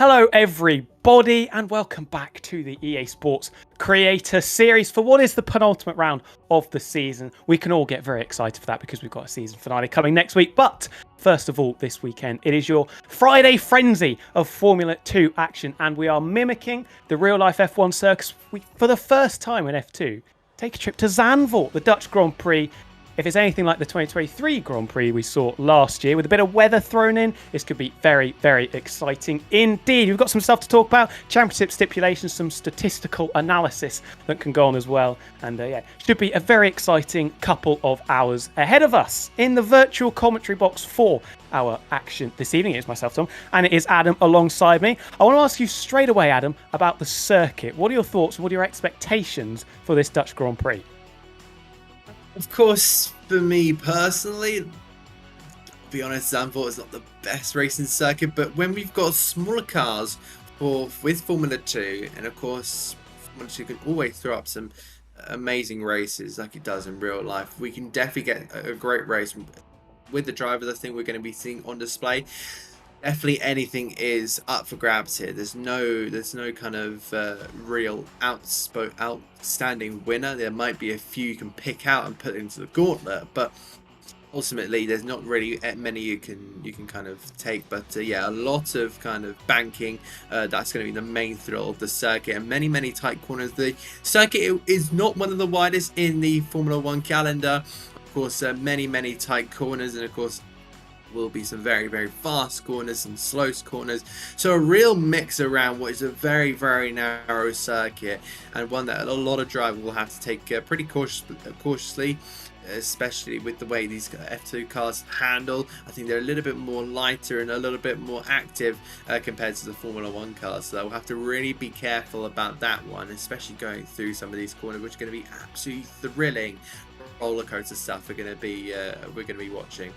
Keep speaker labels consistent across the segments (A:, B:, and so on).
A: Hello everybody and welcome back to the EA Sports Creator Series for what is the penultimate round of the season. We can all get very excited for that because we've got a season finale coming next week. But first of all, this weekend, it is your Friday frenzy of Formula 2 action, and we are mimicking the real-life F1 circus. For the first time in F2, take a trip to Zandvoort, the Dutch Grand Prix. If it's anything like the 2023 Grand Prix we saw last year, with a bit of weather thrown in, this could be very, very exciting indeed. We've got some stuff to talk about, championship stipulations, some statistical analysis that can go on as well. And yeah, should be a very exciting couple of hours ahead of us. In the virtual commentary box for our action this evening, it is myself, Tom, and it is Adam alongside me. I want to ask you straight away, Adam, about the circuit. What are your thoughts and what are your expectations for this Dutch Grand Prix?
B: Of course, for me personally, to be honest, Zandvoort is not the best racing circuit, but when we've got smaller cars with Formula 2, and of course, Formula 2 can always throw up some amazing races like it does in real life, we can definitely get a great race with the drivers I think we're going to be seeing on display. Definitely anything is up for grabs here. There's no kind of real outstanding winner. There might be a few you can pick out and put into the gauntlet, but ultimately there's not really many you can kind of take. But yeah, a lot of kind of banking. That's going to be the main thrill of the circuit, and many tight corners. The circuit is not one of the widest in the Formula 1 calendar. Of course, many tight corners, and of course will be some very fast corners, some slow corners, so a real mix around what is a very narrow circuit, and one that a lot of drivers will have to take pretty cautiously, especially with the way these F2 cars handle. I think they're a little bit more lighter and a little bit more active compared to the Formula 1 cars, so we'll have to really be careful about that one, especially going through some of these corners, which are going to be absolutely thrilling roller coaster stuff we're going to be watching.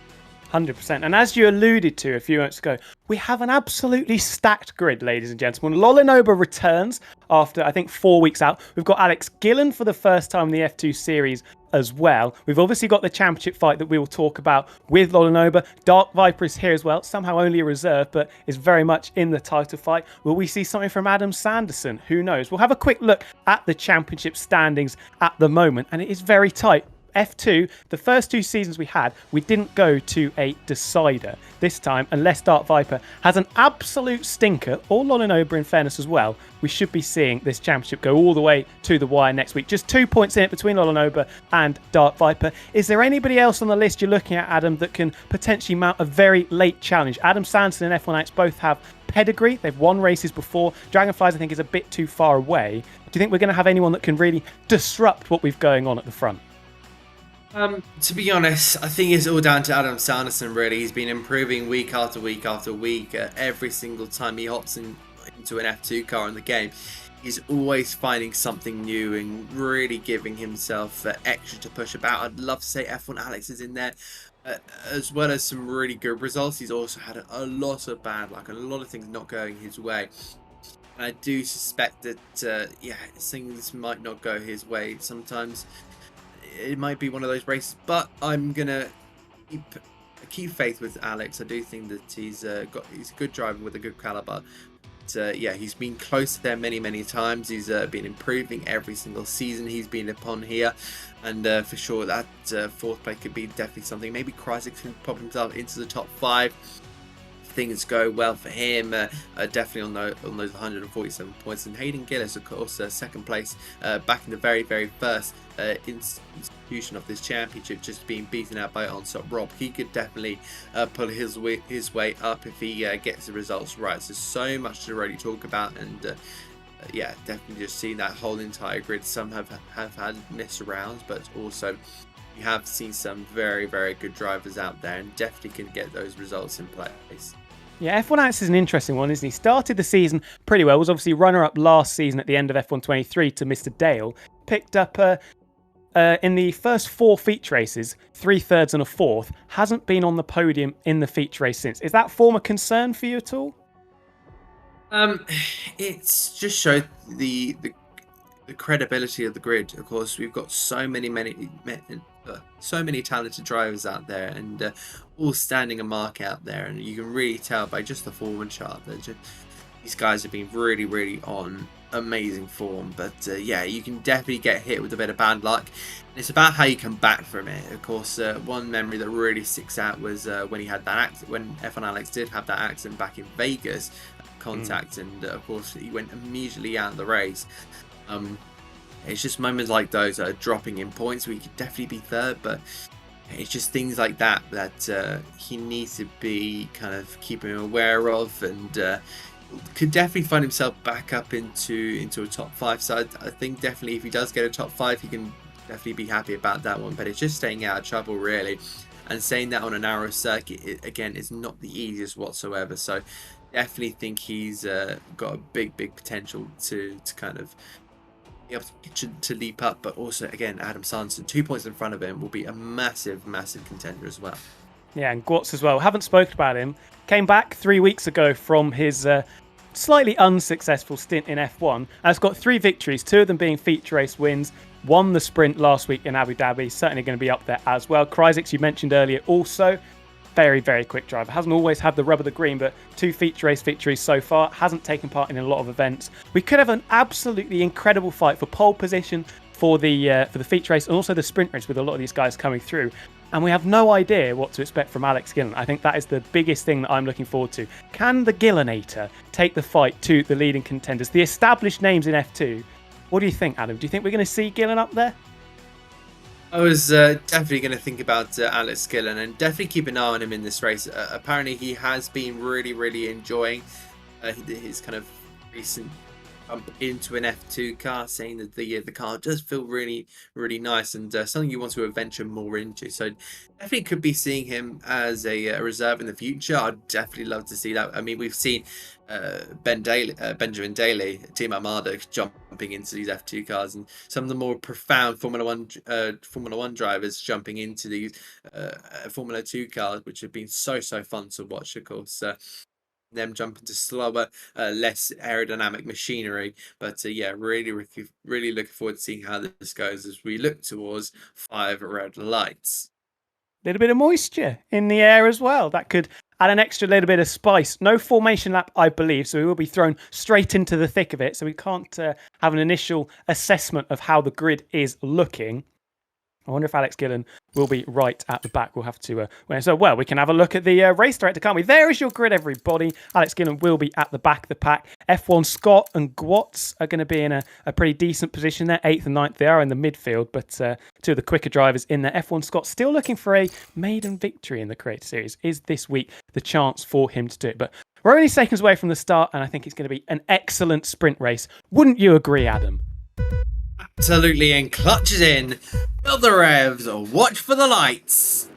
A: 100%. And as you alluded to a few minutes ago, we have an absolutely stacked grid, ladies and gentlemen. Lolinoba returns after, I think, 4 weeks out. We've got Alex Gillen for the first time in the F2 series as well. We've obviously got the championship fight that we will talk about with Lolinoba. Dark Viper is here as well, somehow only a reserve, but is very much in the title fight. Will we see something from Adam Sanderson? Who knows? We'll have a quick look at the championship standings at the moment, and it is very tight. F2, the first two seasons we had, we didn't go to a decider. This time, unless Dark Viper has an absolute stinker, or Lolinoba in fairness as well, we should be seeing this championship go all the way to the wire next week. Just 2 points in it between Lolinoba and Dark Viper. Is there anybody else on the list you're looking at, Adam, that can potentially mount a very late challenge? Adam Sanderson and F1 X both have pedigree. They've won races before. Dragonflies, I think, is a bit too far away. Do you think we're going to have anyone that can really disrupt what we've going on at the front?
B: To be honest, I think it's all down to Adam Sanderson, really. He's been improving week after week after week. Every single time he hops into an F2 car in the game, he's always finding something new and really giving himself extra to push about. I'd love to say F1 Alex is in there, as well as some really good results. He's also had a lot of bad luck and a lot of things not going his way. And I do suspect that, yeah, things might not go his way sometimes. It might be one of those races, but I'm gonna keep faith with Alex. I do think that he's a good driver with a good caliber. But, yeah, he's been close there many times. He's been improving every single season he's been upon here, and for sure that fourth place could be definitely something. Maybe Kreisig can pop himself into the top 5. Things go well for him, definitely on those 147 points. And Hayden Gillis, of course, second place, back in the very first institution of this championship, just being beaten out by Onsop Rob. He could definitely pull his way up if he gets the results right. So much to really talk about, and yeah, definitely just seeing that whole entire grid. Some have had missed rounds, but also you have seen some very good drivers out there, and definitely can get those results in place.
A: Yeah, F1 Alex is an interesting one, isn't he? Started the season pretty well, was obviously runner-up last season at the end of F1 23 to Mr. Dale. Picked up in the first 4 feature races, 3 thirds and a 4th. Hasn't been on the podium in the feature race since. Is that form a concern for you at all?
B: It's just showed the credibility of the grid. Of course, we've got so many talented drivers out there, and all standing a mark out there, and you can really tell by just the forward chart that these guys have been really, really on amazing form. But yeah, you can definitely get hit with a bit of bad luck. And it's about how you come back from it. Of course, one memory that really sticks out was when he had that when F1 Alex did have that accident back in Vegas, contact, and of course he went immediately out of the race. It's just moments like those that are dropping in points where he could definitely be third, but it's just things like that he needs to be kind of keeping aware of, and could definitely find himself back up into a top 5. So I think definitely if he does get a top 5, he can definitely be happy about that one. But it's just staying out of trouble really, and saying that on a narrow circuit again is not the easiest whatsoever. So definitely think he's got a big potential to kind of be able to leap up. But also again, Adam Sanderson 2 points in front of him will be a massive contender as well.
A: Yeah, and Gwatz as well. Haven't spoken about him. Came back 3 weeks ago from his slightly unsuccessful stint in F1. And has got 3 victories, 2 of them being feature race wins. Won the sprint last week in Abu Dhabi. Certainly going to be up there as well. Kryzik, you mentioned earlier, also very quick driver. Hasn't always had the rub of the green, but 2 feature race victories so far. Hasn't taken part in a lot of events. We could have an absolutely incredible fight for pole position for the feature race and also the sprint race with a lot of these guys coming through. And we have no idea what to expect from Alex Gillen. I think that is the biggest thing that I'm looking forward to. Can the Gillenator take the fight to the leading contenders, the established names in F2? What do you think, Adam? Do you think we're going to see Gillen up there?
B: I was definitely going to think about Alex Gillen and definitely keep an eye on him in this race. Apparently he has been really enjoying his kind of recent into an F2 car, saying that the car does feel really nice and something you want to venture more into. So definitely could be seeing him as a reserve in the future. I'd definitely love to see that. I mean, we've seen Benjamin Daly, Team Armada jumping into these F2 cars, and some of the more profound Formula One drivers jumping into these Formula 2 cars, which have been so fun to watch. Of course, them jump into slower, less aerodynamic machinery. But yeah, really looking forward to seeing how this goes as we look towards 5 red lights.
A: Little bit of moisture in the air as well. That could add an extra little bit of spice. No formation lap, I believe, so we will be thrown straight into the thick of it. So we can't have an initial assessment of how the grid is looking. I wonder if Alex Gillen will be right at the back. We'll have to... well, we can have a look at the race director, can't we? There is your grid, everybody. Alex Gillen will be at the back of the pack. F1 Scott and Gwatz are going to be in a pretty decent position there. 8th and 9th, they are in the midfield, but 2 of the quicker drivers in there. F1 Scott still looking for a maiden victory in the Creator Series. Is this week the chance for him to do it? But we're only seconds away from the start, and I think it's going to be an excellent sprint race. Wouldn't you agree, Adam?
B: Absolutely, and clutches in. Build the revs, watch for the lights.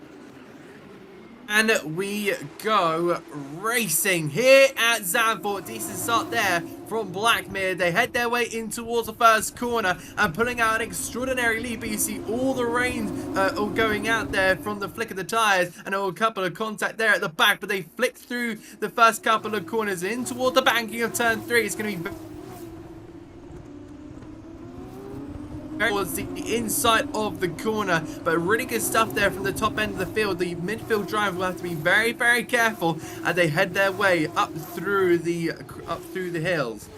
B: And we go racing here at Zandvoort. Decent start there from Blackmere. They head their way in towards the first corner and pulling out an extraordinary lead. But you see all the rain all going out there from the flick of the tyres, and a couple of contact there at the back. But they flick through the first couple of corners in toward the banking of turn 3. It's going to be towards the inside of the corner, but really good stuff there from the top end of the field. The midfield driver will have to be very careful as they head their way up through the hills.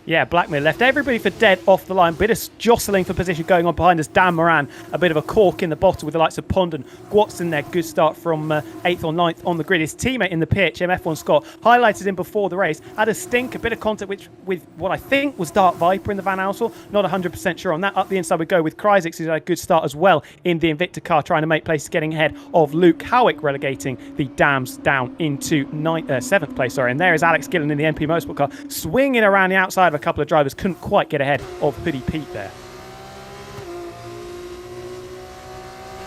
A: Yeah, Blackmere left everybody for dead off the line. Bit of jostling for position going on behind us. Dan Moran, a bit of a cork in the bottle with the likes of Pond and Gwatz in there. Good start from 8th or 9th on the grid. His teammate in the pitch, F1 Scott, highlighted him before the race. Had a stink, a bit of contact with what I think was Dart Viper in the Van Alsel. Not 100% sure on that. Up the inside we go with Kryzik, who's had a good start as well in the Invicta car, trying to make places, getting ahead of Luke Howick, relegating the Dams down into 7th place. And there is Alex Gillen in the MP Motorsport car, swinging around the outside of a couple of drivers. Couldn't quite get ahead of Hoodie Pete there.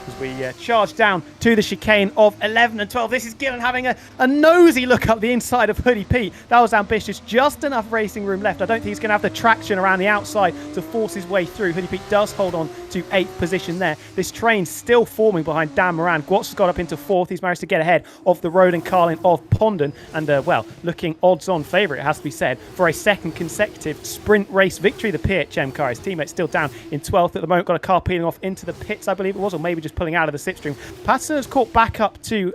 A: As we charge down to the chicane of 11 and 12. This is Gillen having a nosy look up the inside of Hoodie Pete. That was ambitious. Just enough racing room left. I don't think he's going to have the traction around the outside to force his way through. Hoodie Pete does hold on to 8th position there. This train still forming behind Dan Moran. Gwatz has got up into 4th. He's managed to get ahead of the Roden Carlin of Pondon. And, looking odds-on favourite, it has to be said, for a second consecutive sprint race victory. The PHM car, his teammate's still down in 12th at the moment. Got a car peeling off into the pits, I believe it was, or maybe just pulling out of the slipstream. Patterson has caught back up to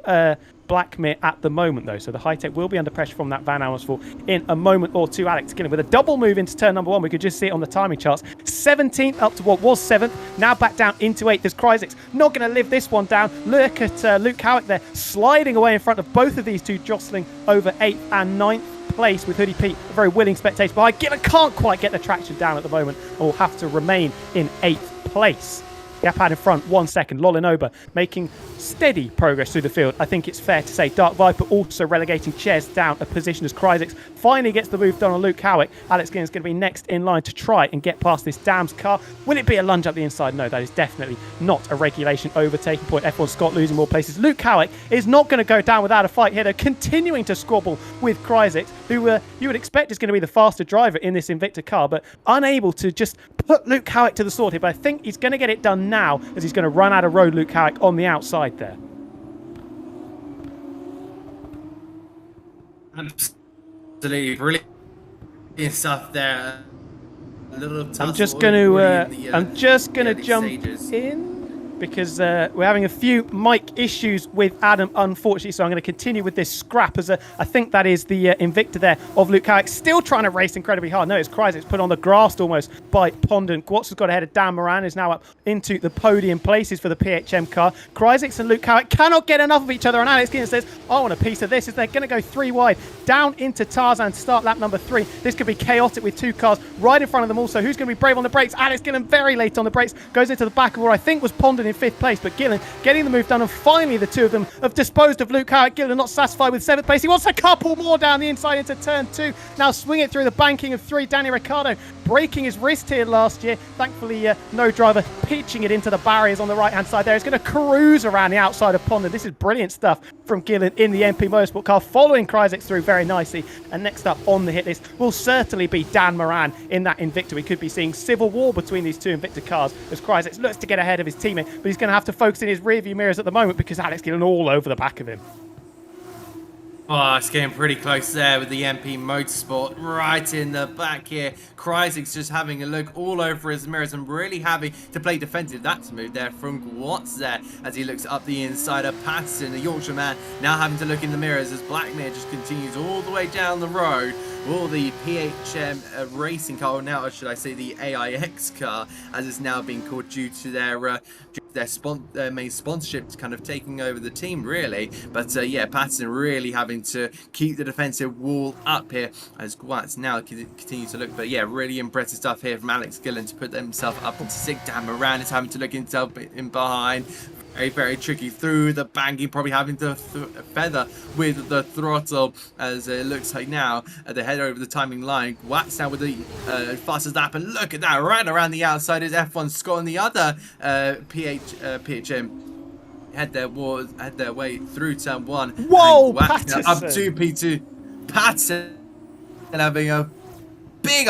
A: Blackmere at the moment, though. So the high-tech will be under pressure from that Van Amersfoort in a moment or two. Alex Gillen with a double move into turn number 1. We could just see it on the timing charts. 17th up to what was 7th. Now back down into 8th. There's Kryzik's not going to live this one down. Look at Luke Howick there, sliding away in front of both of these two, jostling over 8th and 9th place with Hoodie Pete, a very willing spectator behind. Gillen can't quite get the traction down at the moment and will have to remain in 8th place. Gap out in front, 1 second. Lolinoba making steady progress through the field. I think it's fair to say Dark Viper also relegating Ches down a position as Kryzik's finally gets the move done on Luke Howick. Alex Gillen's going to be next in line to try and get past this Dams car. Will it be a lunge up the inside? No, that is definitely not a regulation overtaking point. F1 Scott losing more places. Luke Howick is not going to go down without a fight here. They're continuing to squabble with Kryzik, who you would expect is going to be the faster driver in this Invicta car, but unable to just put Luke Howick to the sword here. But I think he's going to get it done now, as he's going to run out of road Luke Howick on the outside there.
B: Absolutely brilliant stuff there.
A: I'm just going to jump in because we're having a few mic issues with Adam, unfortunately, so I'm going to continue with this scrap as I think that is the Invicta there of Luke Howick, still trying to race incredibly hard. No, it's Kryzik's put on the grass almost by Pondon. Gwatz has got ahead of Dan Moran, is now up into the podium places for the PHM car. Kryzik's and Luke Howick cannot get enough of each other, and Alex Gillen says, I want a piece of this, as they're going to go 3 wide down into Tarzan to start lap number 3. This could be chaotic with 2 cars right in front of them also. Who's going to be brave on the brakes? Alex Gillen very late on the brakes, goes into the back of what I think was Pondon in 5th place, but Gillen getting the move done, and finally the two of them have disposed of Luke Howick. Gillen not satisfied with 7th place. He wants a couple more down the inside into turn 2. Now swing it through the banking of 3. Danny Ricciardo breaking his wrist here last year. Thankfully, no driver pitching it into the barriers on the right-hand side there. He's going to cruise around the outside of Pondon. This is brilliant stuff from Gillen in the MP Motorsport car, following Kryzik through very nicely. And next up on the hit list will certainly be Dan Moran in that Invicta. We could be seeing civil war between these two Invicta cars as Kryzik looks to get ahead of his teammate, but he's going to have to focus in his rearview mirrors at the moment because Alex Gillen all over the back of him.
B: Oh, it's getting pretty close there with the MP Motorsport right in the back here. Kryzik's just having a look all over his mirrors and really having to play defensive. That's a move there from Gwatz there as he looks up the inside of Patterson, the Yorkshire man, now having to look in the mirrors as Blackmere just continues all the way down the road. All the PHM racing car, or now should I say the AIX car, as it's now being called due to their main sponsorship kind of taking over the team, really. But yeah, Patterson really having to keep the defensive wall up here as Gwatz now continues to look. But yeah, really impressive stuff here from Alex Gillen to put himself up into 6th. Dan Moran is having to look himself in behind. Very, very tricky through the banking, probably having to feather with the throttle as it looks like now they head over the timing line. Gwatz now with the fastest lap, and look at that, right around the outside is F1 Scott and the other PHM had their way through turn 1.
A: Whoa, Patterson!
B: Up to P2. Patterson having a big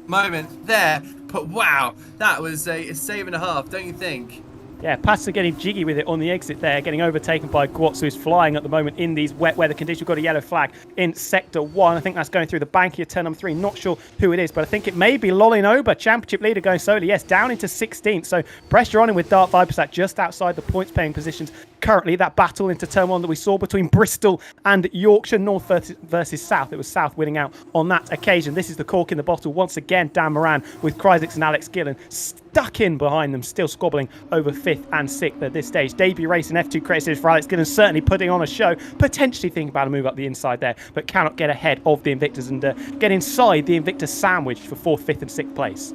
B: moment there, but wow, that was a save and a half, don't you think?
A: Yeah, Patterson getting jiggy with it on the exit there, getting overtaken by Gwatz, who's flying at the moment in these wet weather conditions. We've got a yellow flag in Sector 1. I think that's going through the bank here, turn number 3. Not sure who it is, but I think it may be Lolinoba, championship leader, going solo. Yes, down into 16th. So pressure on him with Dark Vipers at just outside the points-paying positions. Currently, that battle into turn 1 that we saw between Bristol and Yorkshire, North versus South. It was South winning out on that occasion. This is the cork in the bottle. Once again, Dan Moran with Kryzik and Alex Gillen stuck in behind them, still squabbling over 5th and 6th at this stage. Debut race in F2 Credit Series for Alex Gillen, certainly putting on a show, potentially thinking about a move up the inside there, but cannot get ahead of the Invictas and get inside the Invicta sandwich for 4th, 5th and 6th place.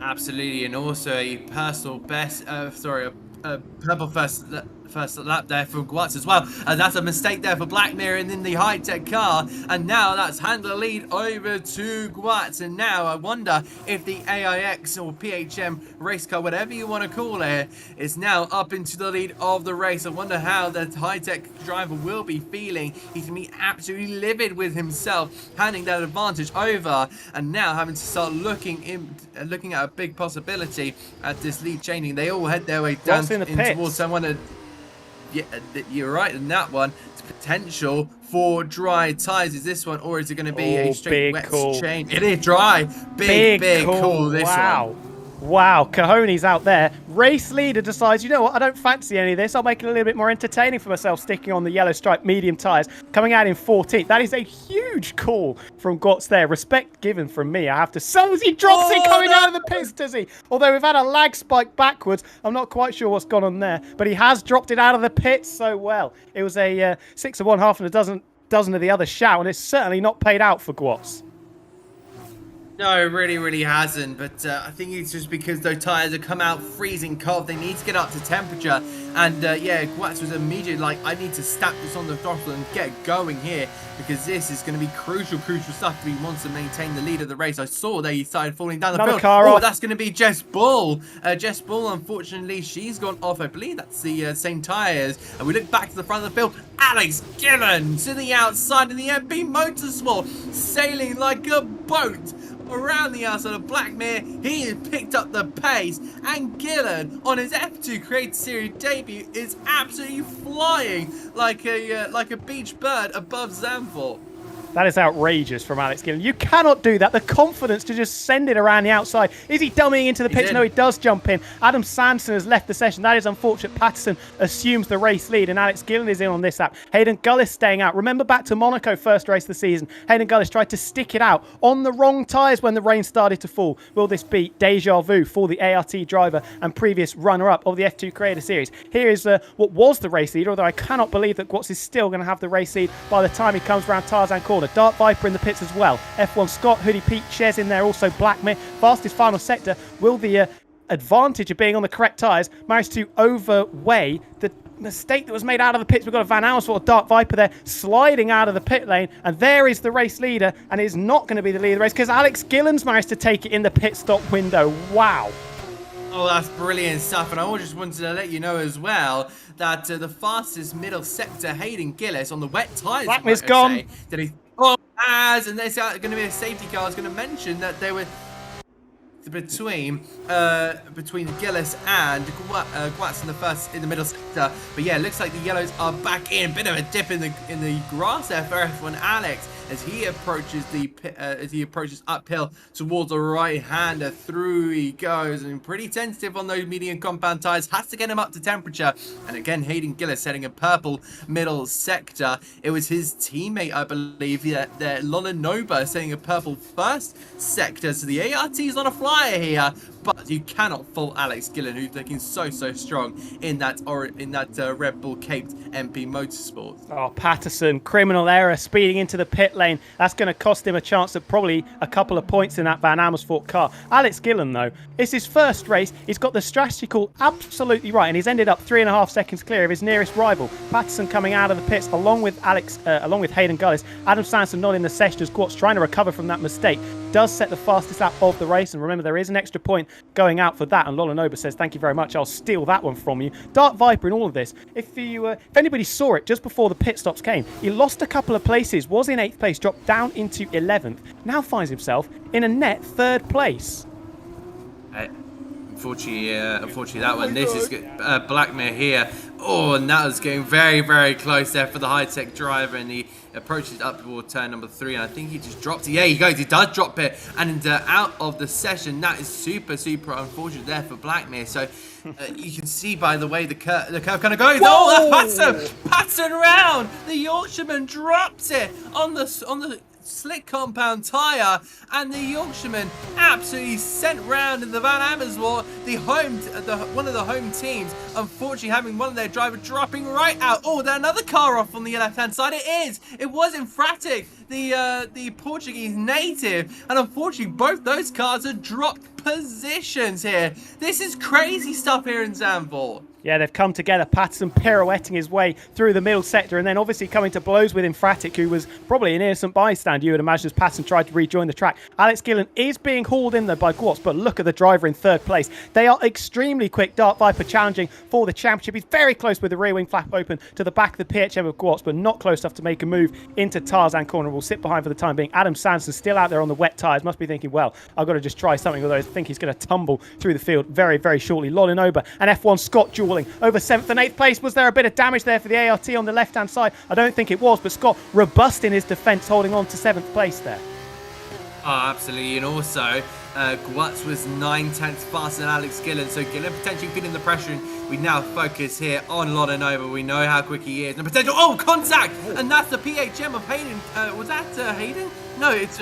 B: Absolutely, and also a personal best, purple first lap there from Gwatz as well. And that's a mistake there for Blackmere and in the high-tech car. And now that's handed the lead over to Gwatz. And now I wonder if the AIX or PHM race car, whatever you want to call it, is now up into the lead of the race. I wonder how that high-tech driver will be feeling. He's going to be absolutely livid with himself, handing that advantage over. And now having to start looking at a big possibility at this lead changing. They all head their way down towards someone. Yeah, you're right in that one. It's potential for dry tyres. Is this one, or is it going to be a straight wet change? It is dry. Big call this one.
A: Wow, Cahone's out there. Race leader decides, you know what, I don't fancy any of this. I'll make it a little bit more entertaining for myself, sticking on the yellow stripe medium tyres, coming out in 14th. That is a huge call from Gwatz there. Respect given from me, I have to say. He drops it coming out of the pits, does he? Although we've had a lag spike backwards. I'm not quite sure what's gone on there, but he has dropped it out of the pits so well. It was a 6 of one, half and a dozen of the other shout, and it's certainly not paid out for Gwatz.
B: No, it really hasn't. But I think it's just because those tyres have come out freezing cold. They need to get up to temperature. And yeah, Gwatz was immediately like, I need to stamp this on the throttle and get going here, because this is going to be crucial stuff if he wants to maintain the lead of the race. I saw there he started falling down the field. Oh, that's going to be Jess Bull. Jess Bull, unfortunately, she's gone off. I believe that's the same tyres. And we look back to the front of the field. Alex Gillen to the outside of the MP Motorsport, sailing like a boat around the outside of Blackmere. He has picked up the pace, and Gillen on his F2 Create Series debut is absolutely flying like a beach bird above Zandvoort.
A: That is outrageous from Alex Gillen. You cannot do that. The confidence to just send it around the outside. Is he dummying into the pits? No, he does jump in. Adam Sanderson has left the session. That is unfortunate. Patterson assumes the race lead, and Alex Gillen is in on this lap. Hayden Gullis staying out. Remember back to Monaco, first race of the season. Hayden Gullis tried to stick it out on the wrong tyres when the rain started to fall. Will this be deja vu for the ART driver and previous runner-up of the F2 Creator Series? Here is what was the race leader, although I cannot believe that Gwatz is still going to have the race lead by the time he comes around Tarzan Corner. Dart Viper in the pits as well. F1 Scott, Hoodie Pete, Chez in there, also Blackmere. Fastest final sector. Will the advantage of being on the correct tyres manage to overweigh the mistake that was made out of the pits? We've got a Van Amersfoort Dart Viper there sliding out of the pit lane, and there is the race leader, and it's not going to be the leader of the race because Alex Gillen's managed to take it in the pit stop window. Wow.
B: Oh, that's brilliant stuff. And I just wanted to let you know as well that the fastest middle sector, Hayden Gillis, on the wet tyres.
A: Blackmere's gone.
B: And there's going to be a safety car. I was going to mention that they were between Gillis and Gwatz in the middle sector. But yeah, it looks like the yellows are back in. Bit of a dip in the grass there for F1 Alex as he approaches uphill towards the right hander. Through he goes, and pretty tentative on those medium compound tires. Has to get him up to temperature. And again, Hayden Gillis heading a purple middle sector. It was his teammate, I believe, Lola Noba setting a purple first sector. So the ART's on a flyer here, but you cannot fault Alex Gillen, who's looking so strong in that Red Bull caped MP Motorsport.
A: Oh, Patterson, criminal error, speeding into the pit lane. That's going to cost him a chance at probably a couple of points in that Van Amersfoort car. Alex Gillen, though, it's his first race. He's got the strategy call absolutely right, and he's ended up 3.5 seconds clear of his nearest rival. Patterson coming out of the pits along with Hayden Gullis. Adam Sanderson not in the session as Gwatz trying to recover from that mistake. Does set the fastest lap of the race, and remember there is an extra point going out for that, and Lola Noba says thank you very much, I'll steal that one from you. Dart Viper in all of this, if anybody saw it just before the pit stops came, he lost a couple of places, was in 8th place, dropped down into 11th, now finds himself in a net 3rd place.
B: Unfortunately that one. This is Blackmere here. Oh, and that was getting very close there for the high-tech driver, and he approaches up toward turn number 3, and I think he just dropped it. Yeah, he does drop it, and out of the session. That is super unfortunate there for Blackmere. So you can see by the way the curve kind of goes. Whoa! Oh, Patterson round. The Yorkshireman drops it on the slick compound tyre, and the Yorkshireman absolutely sent round in the Van Amersfoort, one of the home teams, unfortunately having one of their drivers dropping right out. Oh, there's another car off on the left-hand side. It was Infratic, the Portuguese native, and unfortunately both those cars have dropped positions here. This is crazy stuff here in Zandvoort.
A: Yeah, they've come together. Patterson pirouetting his way through the middle sector, and then obviously coming to blows with Infratic, who was probably an innocent bystander, you would imagine, as Patterson tried to rejoin the track. Alex Gillen is being hauled in there by Gwatz, but look at the driver in 3rd place. They are extremely quick. Dart Viper challenging for the championship. He's very close with the rear wing flap open to the back of the PHM of Gwatz, but not close enough to make a move into Tarzan Corner. Will sit behind for the time being. Adam Sanderson still out there on the wet tyres. Must be thinking, well, I've got to just try something, although I think he's going to tumble through the field very shortly. Lola Noba and F1 Scott dueling over 7th and 8th place. Was there a bit of damage there for the ART on the left-hand side? I don't think it was, but Scott robust in his defence, holding on to 7th place there.
B: Oh, absolutely. And also, Guats was 9/10 faster than Alex Gillen, so Gillen potentially feeling the pressure. And we now focus here on Lodenova. We know how quick he is. And potential, contact! And that's the PHM of Hayden. Was that Hayden? No, it's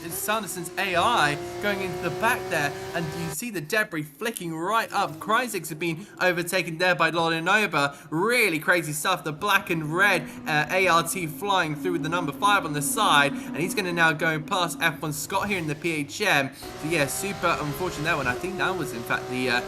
B: Sanderson's AI going into the back there, and you see the debris flicking right up. Kryzik's have been overtaken there by Lodenova. Really crazy stuff. The black and red ART flying through with the number 5 on the side, and he's going to now go past F1 Scott here in the PHM. So yeah, super unfortunate that one. I think that was in fact the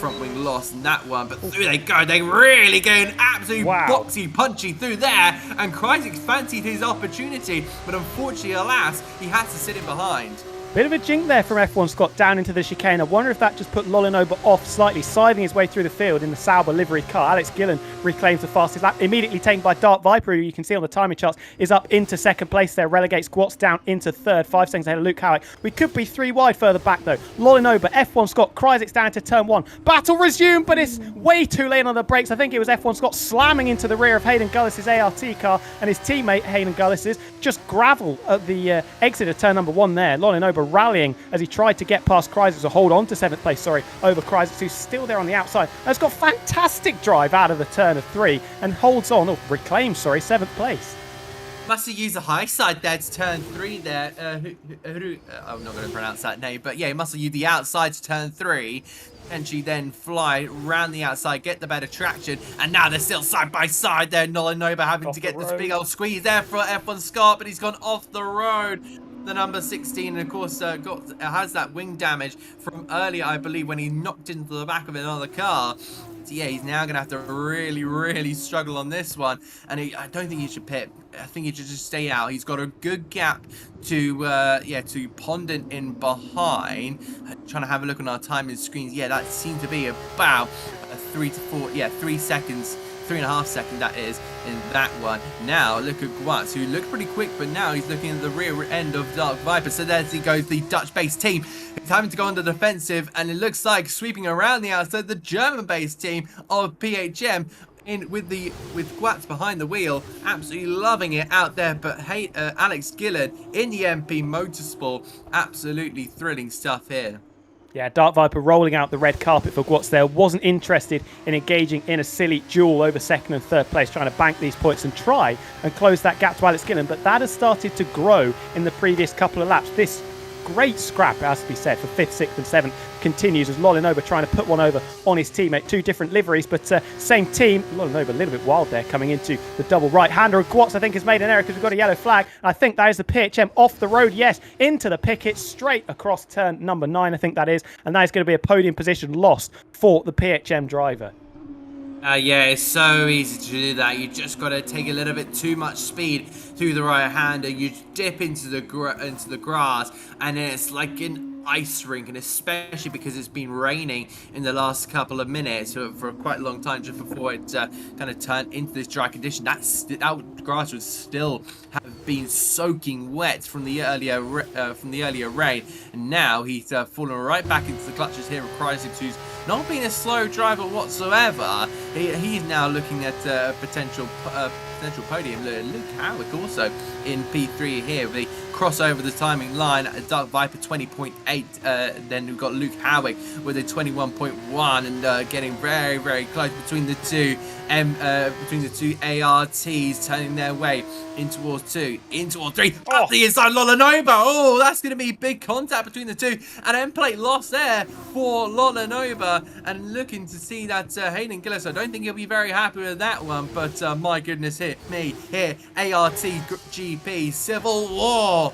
B: front wing lost in that one, but through they go. They really going absolutely boxy punchy through there, and Kryzik fancied his opportunity, but unfortunately, alas, he had to sit in behind.
A: Bit of a jink there from F1 Scott down into the chicane. I wonder if that just put Lolenova off slightly, scything his way through the field in the Sauber livery car. Alex Gillen reclaims the fastest lap, immediately taken by Dark Viper, who you can see on the timing charts is up into second place there, relegates Squats down into third, 5 seconds ahead of Luke Howick. We could be 3 wide further back though. Lolenova, F1 Scott, Kryzik's down to turn 1. Battle resumed, but it's way too late on the brakes. I think it was F1 Scott slamming into the rear of Hayden Gullis' ART car, and his teammate Hayden Gullis' just gravel at the exit of turn number 1 there. Lolenova rallying as he tried to get past Kryzik to hold on to 7th place, over Kryzik, who's still there on the outside. And has got fantastic drive out of the turn of 3 and holds on, reclaims, 7th place.
B: Must have used the high side there to turn 3 there. I'm not going to pronounce that name, but yeah, he must have used the outside to turn 3. Potentially then fly round the outside, get the better traction, and now they're still side by side there. Lolenova having to get this big old squeeze there for F1 Scott, but he's gone off the road. The number 16, and of course, has that wing damage from earlier, I believe, when he knocked into the back of another car. So yeah, he's now going to have to really, really struggle on this one. And I don't think he should pit. I think he should just stay out. He's got a good gap to Pondent in behind. Trying to have a look on our timing screens. Yeah, that seemed to be about 3 seconds. 3.5 seconds that is in that one. Now look at Guats, who looked pretty quick, but now he's looking at the rear end of Dark Viper. So there he goes, the Dutch-based team. He's having to go on the defensive, and it looks like sweeping around the outside, the German-based team of PHM in with Guats behind the wheel, absolutely loving it out there. But hey, Alex Gillen in the MP Motorsport, absolutely thrilling stuff here.
A: Yeah, Dark Viper rolling out the red carpet for Guats there. Wasn't interested in engaging in a silly duel over 2nd and 3rd place, trying to bank these points and try and close that gap to Alex Gillen. But that has started to grow in the previous couple of laps. This great scrap, it has to be said, for 5th, 6th and 7th continues as Lolenova trying to put one over on his teammate. 2 different liveries, but same team. Lolenova a little bit wild there coming into the double right-hander. And Guats, I think, has made an error because we've got a yellow flag. And I think that is the PHM off the road, yes, into the picket, straight across turn number 9, I think that is. And that is going to be a podium position lost for the PHM driver.
B: Yeah, it's so easy to do that. You just got to take a little bit too much speed through the right-hander. You dip into the grass, and then it's like an ice rink, and especially because it's been raining in the last couple of minutes for quite a long time, just before it kind of turned into this dry condition. That grass would still have been soaking wet from the earlier rain, and now he's fallen right back into the clutches here of Kryzik, who's not being a slow driver whatsoever. He's now looking at potential podium. Luke Howick also in P3 here. They cross over the timing line. Dark Viper 20.8. Then we've got Luke Howick with a 21.1, and getting very, very close between the two. Between the two ARTs turning their way in towards 2, in towards 3. Up the inside, Lolenova. Oh, that's going to be big contact between the two. And end plate loss there for Lolenova. And looking to see that Hayden Gillis, I don't think he'll be very happy with that one. But my goodness, here ART GP Civil War.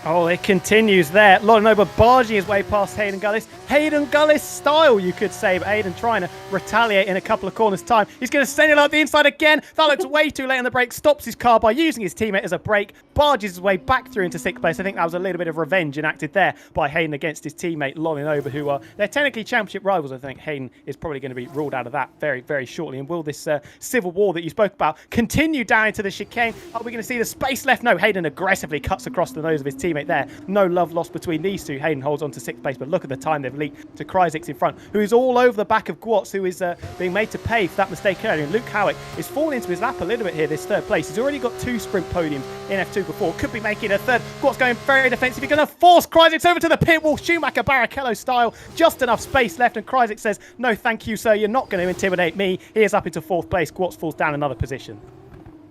A: Oh, it continues there. Lodenova barging his way past Hayden Gullis. Hayden Gullis style, you could say, but Hayden trying to retaliate in a couple of corners' time. He's going to send it out the inside again. That looks way too late on the brake. Stops his car by using his teammate as a brake. Barges his way back through into 6th place. I think that was a little bit of revenge enacted there by Hayden against his teammate Lodenova, who are they're technically championship rivals. I think Hayden is probably going to be ruled out of that very, very shortly. And will this civil war that you spoke about continue down into the chicane? Are we going to see the space left? No, Hayden aggressively cuts across the nose of his teammate there. No love lost between these two. Hayden holds on to 6th place, but look at the time they've leak to Kryzik in front, who is all over the back of Gwatz, who is being made to pay for that mistake earlier. And Luke Howick is falling into his lap a little bit here, this third place. He's already got 2 sprint podiums in F2 before. Could be making a third. Gwatz going very defensive. He's going to force Kryzik over to the pit wall, Schumacher Barrichello style. Just enough space left, and Kryzik says, no, thank you, sir. You're not going to intimidate me. He is up into 4th place. Gwatz falls down another position.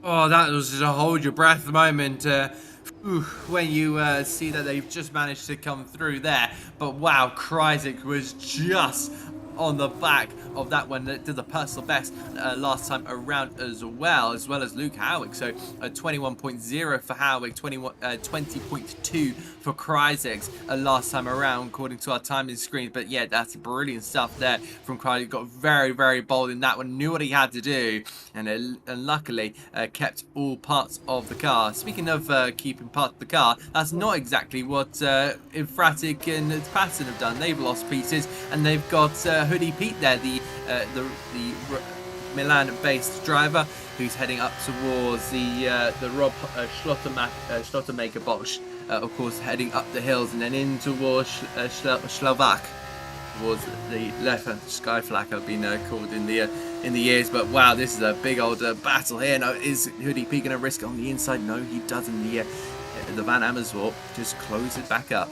B: Oh, that was just a hold your breath moment when you see that they've just managed to come through there. But wow, Kryzik was just on the back of that one that did the personal best last time around as well as Luke Howick. So 21.0 for Howick, 20.2 for Kryzik last time around according to our timing screen. But yeah, that's brilliant stuff there from Kryzik. Got very, very bold in that one, knew what he had to do, and luckily kept all parts of the car. Speaking of keeping parts of the car, that's not exactly what Infratic and Patton have done. They've lost pieces, and they've got Hoodie Pete there, the Milan-based driver who's heading up towards the Rob Schlottermaker box, of course, heading up the hills and then in towards Slovak, towards the left-hand sky flag I've been called in the years. But wow, this is a big old battle here. Now, is Hoodie P going to risk it on the inside? No, he doesn't. The Van Amersfoort just close it back up.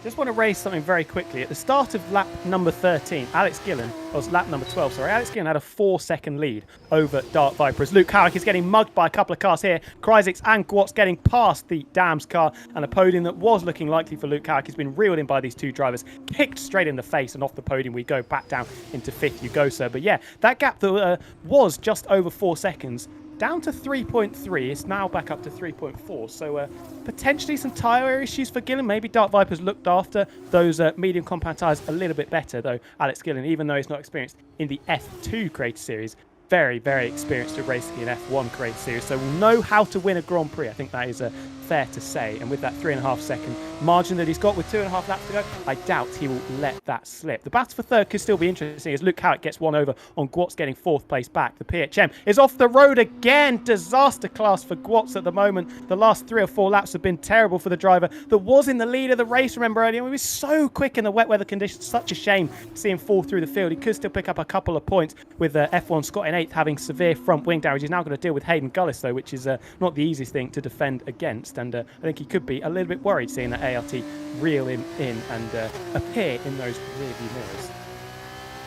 A: Just want to raise something very quickly. At the start of lap number 13, Alex Gillen, or lap number 12, sorry, Alex Gillen had a 4-second lead over Dark Viper as Luke Howick is getting mugged by a couple of cars here. Kryzik and Gwatz getting past the Dams car, and a podium that was looking likely for Luke Howick has been reeled in by these 2 drivers, kicked straight in the face, and off the podium we go, back down into 5th you go, sir. But yeah, that gap that was just over 4 seconds, down to 3.3. It's now back up to 3.4. So potentially some tyre issues for Gillen. Maybe Dark Viper's looked after those medium compound tyres a little bit better, though. Alex Gillen, even though he's not experienced in the F2 Creator Series, very, very experienced at racing in F1 Creator Series. So we'll know how to win a Grand Prix. I think that is fair to say. And with that 3.5 second margin that he's got with 2.5 laps to go, I doubt he will let that slip. The battle for third could still be interesting as Luke Howick gets one over on Gwatz, getting 4th place back. The PHM is off the road again. Disaster class for Gwatz at the moment. The last 3 or 4 laps have been terrible for the driver that was in the lead of the race, remember earlier. He was so quick in the wet weather conditions. Such a shame to see him fall through the field. He could still pick up a couple of points with F1 Scott in 8th having severe front wing damage. He's now going to deal with Hayden Gullis, though, which is not the easiest thing to defend against. And I think he could be a little bit worried seeing that ART reel in and appear in those rearview mirrors.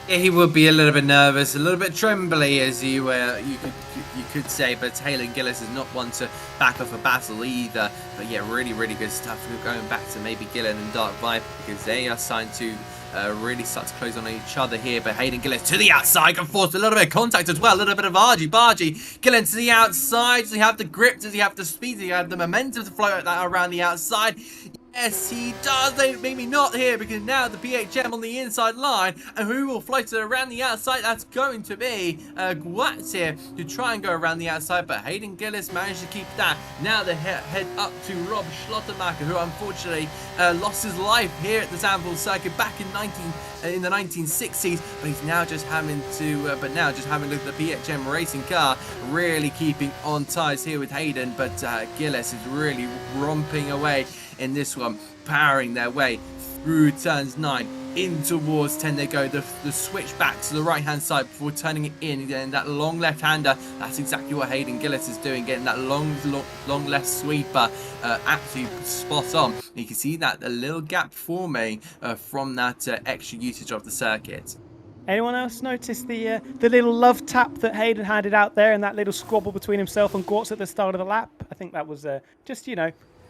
B: Yeah, he would be a little bit nervous, a little bit trembly, as you could say. But Hayden Gillis is not one to back off a battle either. But yeah, really, really good stuff. We're going back to maybe Gillen and Dark Viper because they are signed to really start to close on each other here. But Hayden Gillis to the outside can force a little bit of contact as well, a little bit of argy-bargy. Gillen to the outside. Does he have the grip? Does he have the speed? Does he have the momentum to float that around the outside? Yes, he does. Maybe not here because now the PHM on the inside line, and who will float it around the outside? That's going to be Gwatz here to try and go around the outside, but Hayden Gillis managed to keep that. Now they head up to Rob Schlottermacher, who unfortunately lost his life here at the Zandvoort circuit back in the 1960s, but he's now just having to look at the PHM racing car, really keeping on ties here with Hayden, but Gillis is really romping away in this one, powering their way through turns 9 in towards 10. They go the switch back to the right hand side before turning it in, getting that long left hander. That's exactly what Hayden Gillis is doing, getting that long left sweeper absolutely spot on. You can see that a little gap forming from that extra usage of the circuit.
A: Anyone else notice the little love tap that Hayden handed out there and that little squabble between himself and Gwatz at the start of the lap? I think that was just,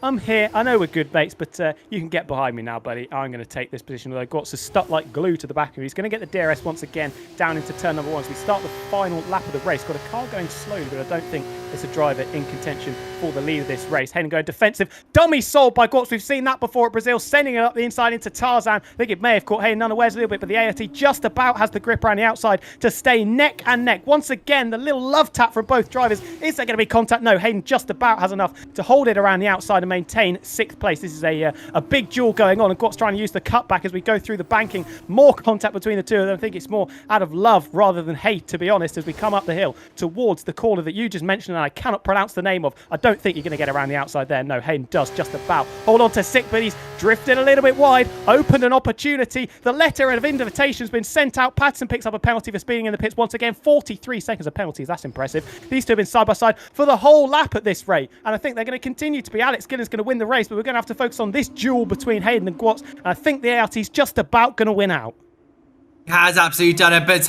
A: I'm here. I know we're good mates, but you can get behind me now, buddy. I'm going to take this position. Although Gwatz is stuck like glue to the back of him. He's going to get the DRS once again down into turn number 1 as we start the final lap of the race. Got a car going slowly, but I don't think it's a driver in contention for the lead of this race. Hayden going defensive. Dummy sold by Gwatz. We've seen that before at Brazil, sending it up the inside into Tarzan. I think it may have caught Hayden unawares a little bit, but the ART just about has the grip around the outside to stay neck and neck. Once again, the little love tap from both drivers. Is there going to be contact? No, Hayden just about has enough to hold it around the outside and maintain 6th place. This is a big duel going on, and Gwot's trying to use the cutback as we go through the banking. More contact between the two of them. I think it's more out of love rather than hate, to be honest, as we come up the hill towards the corner that you just mentioned and I cannot pronounce the name of. I don't think you're going to get around the outside there. No, Hayden does just about. Hold on to 6th, but he's drifted a little bit wide. Opened an opportunity. The letter of invitation has been sent out. Patterson picks up a penalty for speeding in the pits once again. 43 seconds of penalties. That's impressive. These two have been side by side for the whole lap at this rate, and I think they're going to continue to be. Alex Gillen's going to win the race, but we're going to have to focus on this duel between Hayden and Gwot's, and I think the ART's just about going to win out.
B: He has absolutely done it, but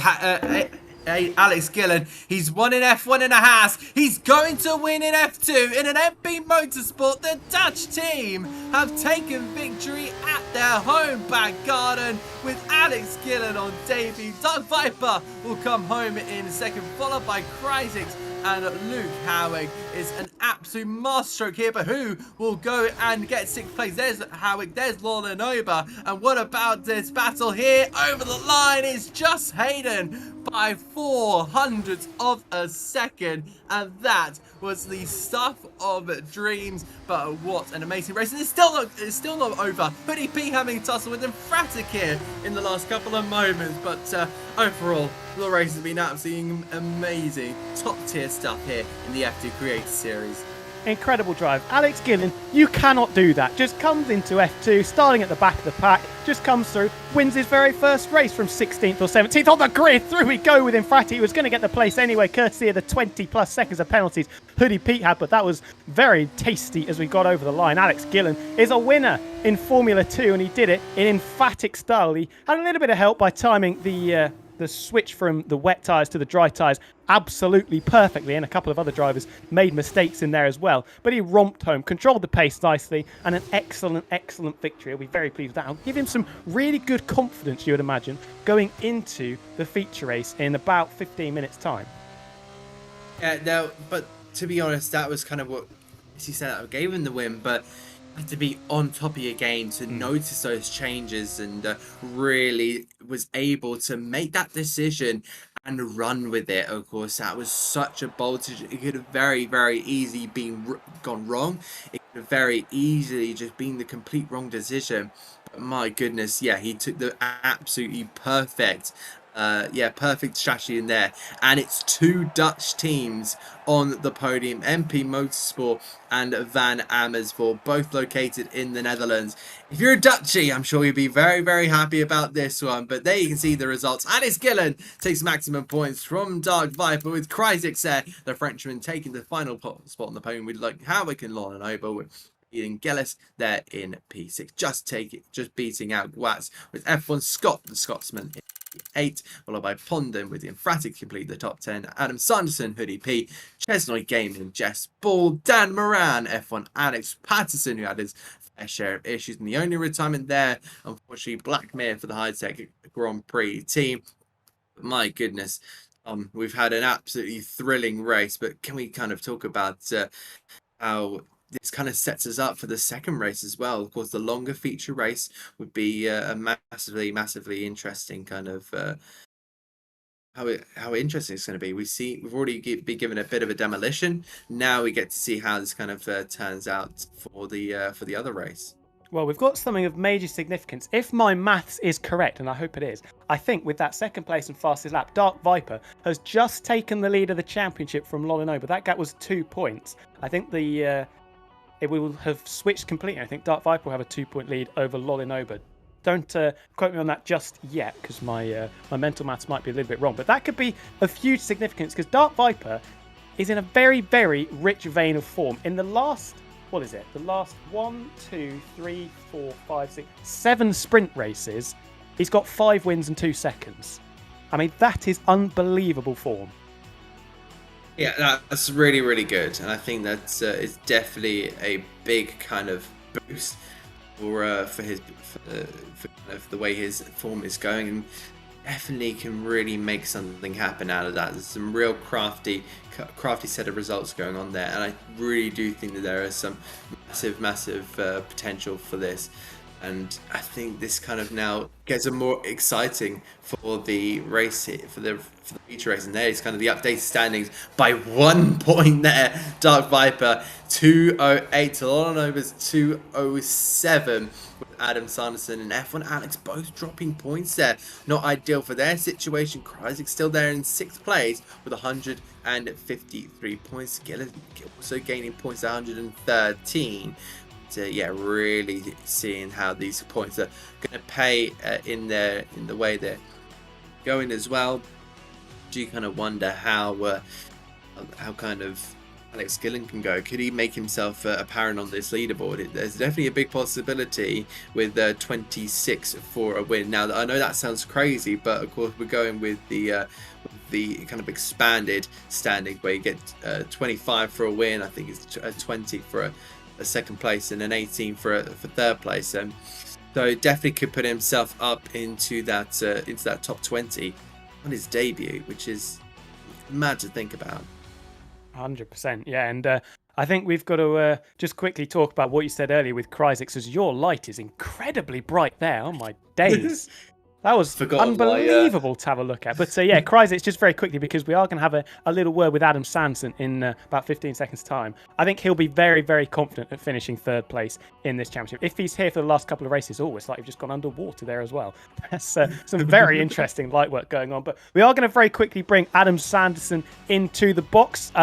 B: Alex Gillen, he's won in F1 and a half. He's going to win in F2 in an MP Motorsport. The Dutch team have taken victory at their home back garden with Alex Gillen on debut. Doug Viper will come home in second, followed by Kreisix, and Luke Howig is an absolute masterstroke here, but who will go and get 6th place? There's Howig, there's Lawler Nova, and what about this battle here? Over the line is just Hayden by 400ths of a second, and that was the stuff of dreams. But what an amazing race, and it's still not over. Hoodie P having a tussle with Emphatic here in the last couple of moments, but overall the race has been absolutely amazing. Top tier stuff here in the F2 Creator Series.
A: Incredible drive. Alex Gillen, you cannot do that. Just comes into F2, starting at the back of the pack, just comes through, wins his very first race from 16th or 17th on the grid. Through we go with Infrati. He was going to get the place anyway, courtesy of the 20 plus seconds of penalties Hoodie Pete had, but that was very tasty as we got over the line. Alex Gillen is a winner in Formula 2, and he did it in emphatic style. He had a little bit of help by timing the switch from the wet tyres to the dry tyres absolutely perfectly, and a couple of other drivers made mistakes in there as well, but he romped home, controlled the pace nicely, and an excellent victory. I'll be very pleased with that. I'll give him some really good confidence, you would imagine, going into the feature race in about 15 minutes time.
B: Yeah, no, but to be honest, that was kind of what he said that gave him the win, but had to be on top of your game to notice those changes, and really was able to make that decision and run with it. Of course, that was such a bold decision. It could have very easily gone wrong. It could have very easily just been the complete wrong decision. But my goodness, yeah, he took the absolutely perfect strategy in there, and it's two Dutch teams on the podium, MP Motorsport and Van Amersfoort, both located in the Netherlands. If you're a Dutchie, I'm sure you'll be very happy about this one, but there you can see the results. Alex Gillen takes maximum points from Dark Viper, with Kreisix there, the Frenchman, taking the final spot on the podium with like Howick and Lauren Ober, with Ian Gillis there in P6, just beating out Gwatz, with F1 Scott, the Scotsman, 8, followed by Pondon with the Emphatic complete the top 10. Adam Sanderson, Hoodie P, Chesnoy Gaming, Jess Ball, Dan Moran, F1 Alex Patterson, who had his fair share of issues, and the only retirement there, unfortunately, Blackmere for the High Tech Grand Prix team. My goodness, we've had an absolutely thrilling race, but can we kind of talk about how this kind of sets us up for the second race as well? Of course, the longer feature race would be a massively interesting kind of how interesting it's going to be. We've already been given a bit of a demolition. Now we get to see how this kind of turns out for the other race.
A: Well, we've got something of major significance. If my maths is correct, and I hope it is, I think with that second place and fastest lap, Dark Viper has just taken the lead of the championship from Lolino, but that gap was 2 points. I think it will have switched completely. I think Dark Viper will have a 2-point lead over Lolinoba. Don't quote me on that just yet, because my mental maths might be a little bit wrong. But that could be of huge significance, because Dark Viper is in a very rich vein of form. In the last, the last 1, 2, 3, 4, 5, 6, 7 sprint races, he's got 5 wins and 2 seconds. I mean, that is unbelievable form.
B: Yeah, that's really good, and I think that's it's definitely a big kind of boost for kind of the way his form is going, and definitely can really make something happen out of that. There's some real crafty set of results going on there, and I really do think that there is some massive potential for this. And I think this kind of now gets it more exciting for the race here, for the feature race. And there is kind of the updated standings by 1 point there. Dark Viper 208 to Lolanova's 207 with Adam Sanderson and F1 Alex both dropping points there. Not ideal for their situation. Kryzik still there in 6th place with 153 points. Gillen also gaining points at 113. Yeah, really seeing how these points are going to pay in the way they're going as well. Do you kind of wonder how kind of Alex Gillen can go? Could he make himself apparent on this leaderboard? There's definitely a big possibility with 26 for a win. Now, I know that sounds crazy, but of course we're going with the kind of expanded standing where you get 25 for a win. I think it's 20 for a second place and an 18 for third place. So definitely could put himself up into that top 20 on his debut, which is mad to think about.
A: 100%, yeah. And I think we've got to just quickly talk about what you said earlier with Kryzik, as your light is incredibly bright there. Oh my days. That was unbelievable to have a look at. But yeah, Kryzik, just very quickly, because we are going to have a little word with Adam Sanderson in about 15 seconds' time. I think he'll be very, very confident at finishing 3rd place in this championship. If he's here for the last couple of races, it's like we've just gone underwater there as well. That's some very interesting light work going on. But we are going to very quickly bring Adam Sanderson into the box.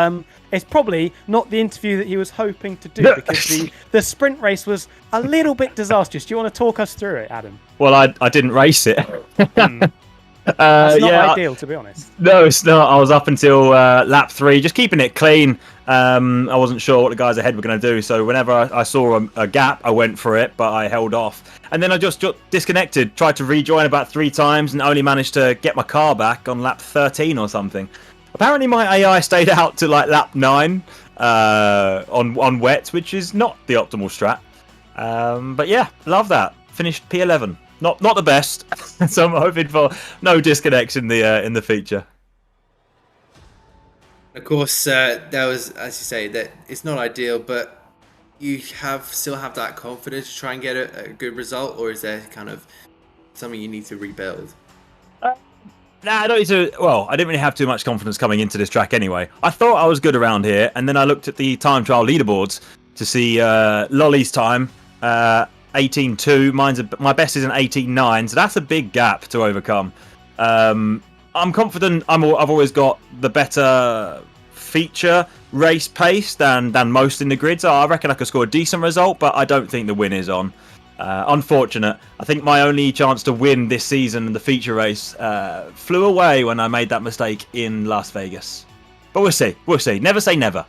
A: It's probably not the interview that he was hoping to do, because the sprint race was a little bit disastrous. Do you want to talk us through it, Adam?
C: Well, I didn't race it.
A: That's not ideal, to be honest.
C: No, it's not. I was up until lap 3, just keeping it clean. I wasn't sure what the guys ahead were going to do, so whenever I saw a gap, I went for it, but I held off. And then I just disconnected, tried to rejoin about 3 times, and only managed to get my car back on lap 13 or something. Apparently my AI stayed out to like lap 9 on wet, which is not the optimal strat. But yeah, love that. Finished P11. Not the best, so I'm hoping for no disconnects in the feature.
B: Of course, there was, as you say, that it's not ideal, but you still have that confidence to try and get a good result, or is there kind of something you need to rebuild?
C: Nah, I don't need to. Well, I didn't really have too much confidence coming into this track anyway. I thought I was good around here, and then I looked at the time trial leaderboards to see Lolly's time. 18.2. My best is an 18.9, so that's a big gap to overcome. I'm confident. I've always got the better feature race pace than most in the grid, so I reckon I could score a decent result, but I don't think the win is on. Unfortunate. I think my only chance to win this season in the feature race flew away when I made that mistake in Las Vegas. But we'll see. We'll see. Never say never.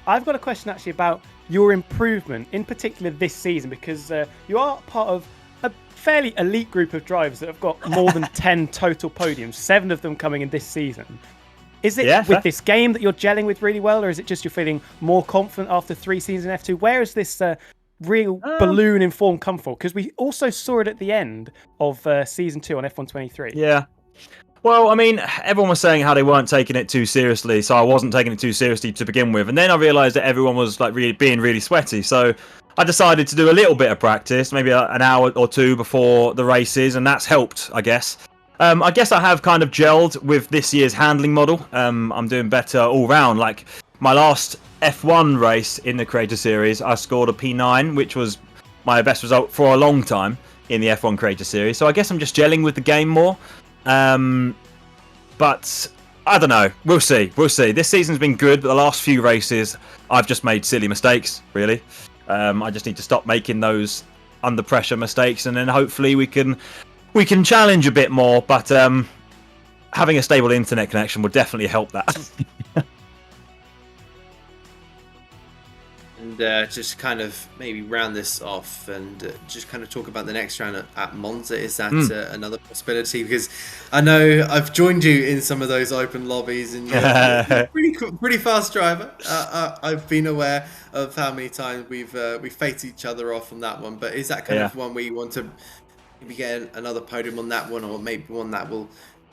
A: I've got a question actually about your improvement, in particular this season, because you are part of a fairly elite group of drivers that have got more than 10 total podiums, 7 of them coming in this season. Is it with this game that you're gelling with really well, or is it just you're feeling more confident after 3 seasons in F2? Where is this real balloon in form come from? Because we also saw it at the end of season 2 on F1 23.
C: Yeah. Well, I mean, everyone was saying how they weren't taking it too seriously, so I wasn't taking it too seriously to begin with. And then I realised that everyone was like being really sweaty, so I decided to do a little bit of practice, maybe an hour or 2 before the races, and that's helped, I guess. I guess I have kind of gelled with this year's handling model. I'm doing better all round. Like my last F1 race in the Creator Series, I scored a P9, which was my best result for a long time in the F1 Creator Series. So I guess I'm just gelling with the game more. But I don't know. We'll see. We'll see. This season's been good, but the last few races, I've just made silly mistakes, really. I just need to stop making those under pressure mistakes, and then hopefully we can challenge a bit more. But having a stable internet connection will definitely help that.
B: And just kind of maybe round this off and just kind of talk about the next round at Monza. Is that another possibility? Because I know I've joined you in some of those open lobbies, and you're a pretty fast driver. I've been aware of how many times we've faced each other off on that one. But is that kind of one where you want to maybe get another podium on that one, or maybe one that will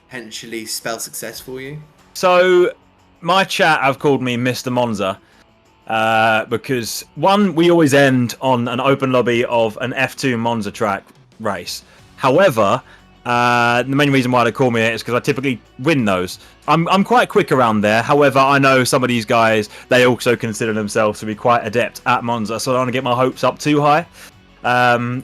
B: potentially spell success for you?
C: So my chat have called me Mr. Monza. because one, we always end on an open lobby of an F2 Monza track race. However, the main reason why they call me it is because I typically win those. I'm quite quick around there. However, I know some of these guys, they also consider themselves to be quite adept at Monza, so I don't want to get my hopes up too high.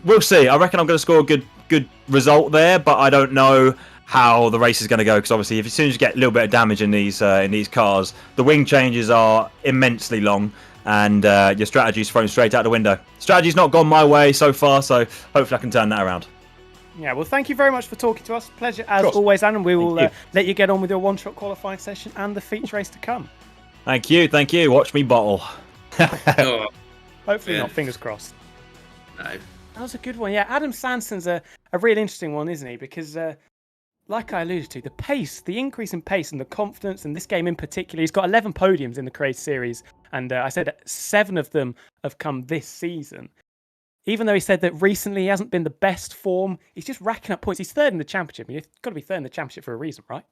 C: We'll see. I reckon I'm going to score a good result there, but I don't know how the race is going to go, because obviously as soon as you get a little bit of damage in these cars, the wing changes are immensely long, and your strategy's thrown straight out the window. Strategy's not gone my way so far, so hopefully I can turn that around.
A: Yeah, well, thank you very much for talking to us. Pleasure as always, Adam. We will let you get on with your one-shot qualifying session and the feature race to come.
C: Thank you. Watch me bottle.
A: Hopefully not, fingers crossed.
B: No.
A: That was a good one. Yeah, Adam Sanderson's a really interesting one, isn't he? Because, like I alluded to, the pace, the increase in pace and the confidence in this game in particular, he's got 11 podiums in the Creator Series, and I said 7 of them have come this season. Even though he said that recently he hasn't been the best form, he's just racking up points. He's third in the championship. You've got to be third in the championship for a reason, right?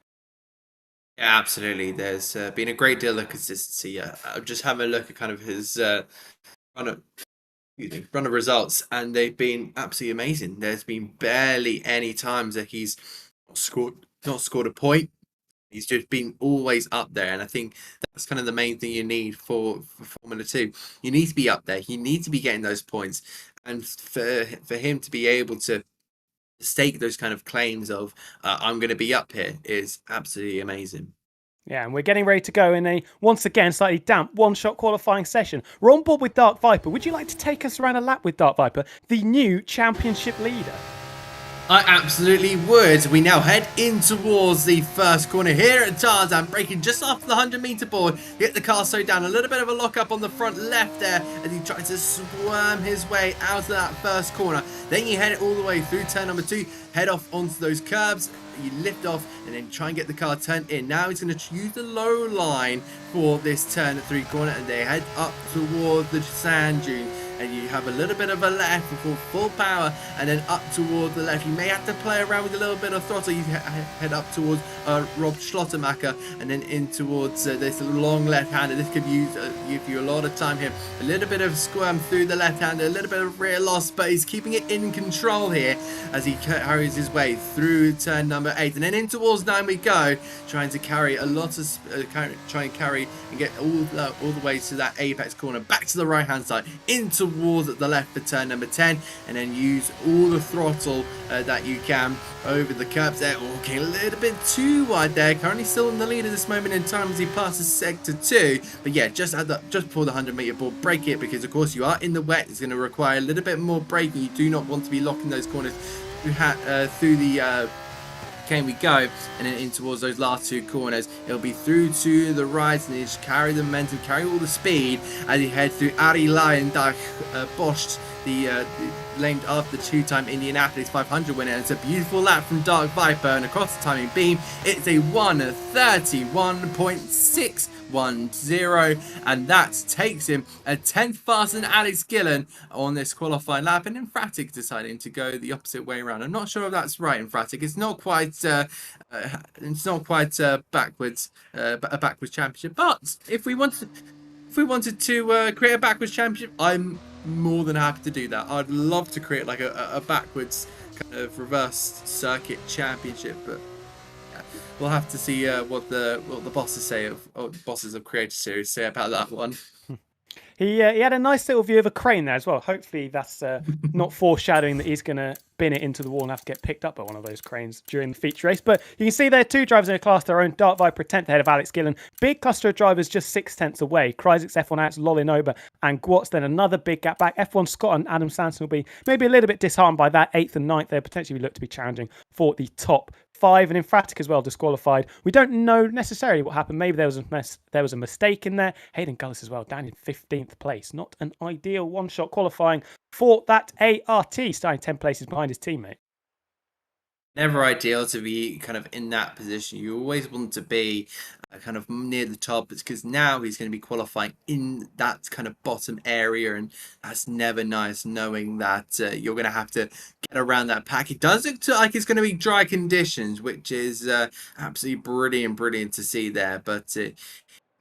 B: Yeah, absolutely. There's been a great deal of consistency. I'm just having a look at kind of his run of results, and they've been absolutely amazing. There's been barely any times that he's not scored a point. He's just been always up there, and I think that's kind of the main thing you need for Formula 2. You need to be up there. You need to be getting those points, and for him to be able to stake those kind of claims of I'm going to be up here is absolutely amazing.
A: Yeah, and we're getting ready to go in a, once again, slightly damp one-shot qualifying session. We're on board with Dark Viper. Would you like to take us around a lap with Dark Viper, the new championship leader?
B: I absolutely would. We now head in towards the first corner here at Tarzan, braking just after the 100-meter board. Get the car slowed down. A little bit of a lock-up on the front left there as he tries to squirm his way out of that first corner. Then you head it all the way through turn number 2, head off onto those curbs. You lift off and then try and get the car turned in. Now he's going to use the low line for this turn 3 corner, and they head up toward the sand dune. And you have a little bit of a left before full power, and then up toward the left. You may have to play around with a little bit of throttle. You head up towards Rob Schlottermacher, and then in towards this long left-hander. This could give you a lot of time here. A little bit of squirm through the left-hander, a little bit of rear loss, but he's keeping it in control here as he carries his way through turn number 8. And then in towards 9 we go, trying to carry a lot of, carry and get all the way to that apex corner, back to the right-hand side, into towards the left for turn number 10, and then use all the throttle that you can over the curbs there. Okay, a little bit too wide there. Currently still in the lead at this moment in time as he passes sector 2, but yeah, just before the 100-meter board, brake it, because of course you are in the wet. It's going to require a little bit more braking. You do not want to be locking those corners through the okay, we go, and then in towards those last 2 corners. It'll be through to the right, and just carry the momentum, carry all the speed as he heads through Arie Luyendag Bosch, the named after the 2-time Indianapolis 500 winner. And it's a beautiful lap from Dark Viper, and across the timing beam, it's a 1:31.610, and that takes him a 10th faster than Alex Gillen on this qualifying lap. And Infratic deciding to go the opposite way around. I'm not sure if that's right, Infratic. It's not quite backwards, a backwards championship. But if we wanted to create a backwards championship, I'm more than happy to do that. I'd love to create like a backwards kind of reverse circuit championship, but yeah, we'll have to see what the bosses of Creator Series say about that one.
A: He had a nice little view of a crane there as well. Hopefully that's not foreshadowing that he's going to bin it into the wall and have to get picked up by one of those cranes during the feature race. But you can see there are 2 drivers in a class their own. Dark Viper 10th ahead of Alex Gillen. Big cluster of drivers just 6/10 away. Kryzik's F1 Alex, Lolinoba and Gwatz. Then another big gap back. F1 Scott and Adam Sanderson will be maybe a little bit disheartened by that. 8th and 9th. They'll potentially look to be challenging for the top 5, and Infratic as well disqualified. We don't know necessarily what happened. Maybe there was a mistake in there. Hayden Gullis as well, down in 15th place. Not an ideal one-shot qualifying for that ART, starting 10 places behind his teammate.
B: Never ideal to be kind of in that position. You always want to be kind of near the top, because now he's going to be qualifying in that kind of bottom area, and that's never nice, knowing that you're going to have to get around that pack. It does look like it's going to be dry conditions, which is absolutely brilliant to see there, but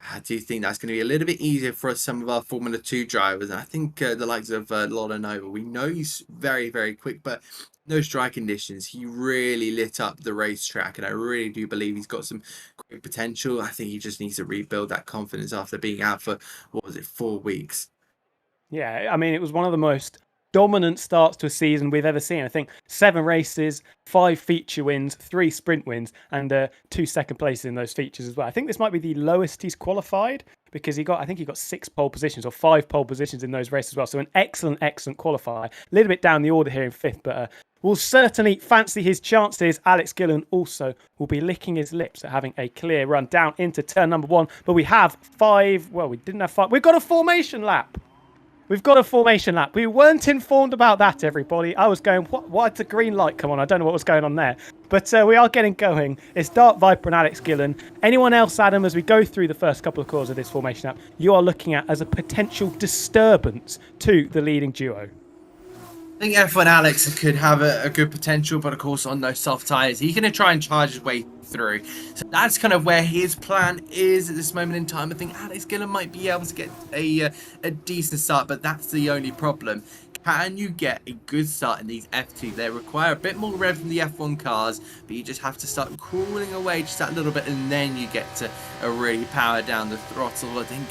B: I do think that's going to be a little bit easier for some of our Formula 2 drivers. And I think the likes of Lolo Nova, we know he's very, very quick, but those dry conditions, he really lit up the racetrack. And I really do believe he's got some great potential. I think he just needs to rebuild that confidence after being out for, what was it, 4 weeks.
A: Yeah, I mean, it was one of the most dominant starts to a season we've ever seen. I think 7 races, 5 feature wins, 3 sprint wins, and 2 second places in those features as well. I think this might be the lowest he's qualified because I think he got 6 pole positions or 5 pole positions in those races as well. So an excellent qualifier. A little bit down the order here in 5th, but we'll certainly fancy his chances. Alex Gillen also will be licking his lips at having a clear run down into turn number 1. But we have 5. Well, we didn't have 5. We've got a formation lap. We've got a formation lap. We weren't informed about that, everybody. I was going, why'd the green light come on? I don't know what was going on there. But we are getting going. It's Dark Viper and Alex Gillen. Anyone else, Adam, as we go through the first couple of cores of this formation lap, you are looking at as a potential disturbance to the leading duo?
B: I think F1 Alex could have a good potential, but of course on those soft tyres, he's going to try and charge his way through. So that's kind of where his plan is at this moment in time. I think Alex Gillen might be able to get a decent start, but that's the only problem. Can you get a good start in these F2? They require a bit more rev from the F1 cars, but you just have to start cooling away just that little bit, and then you get to really power down the throttle. I think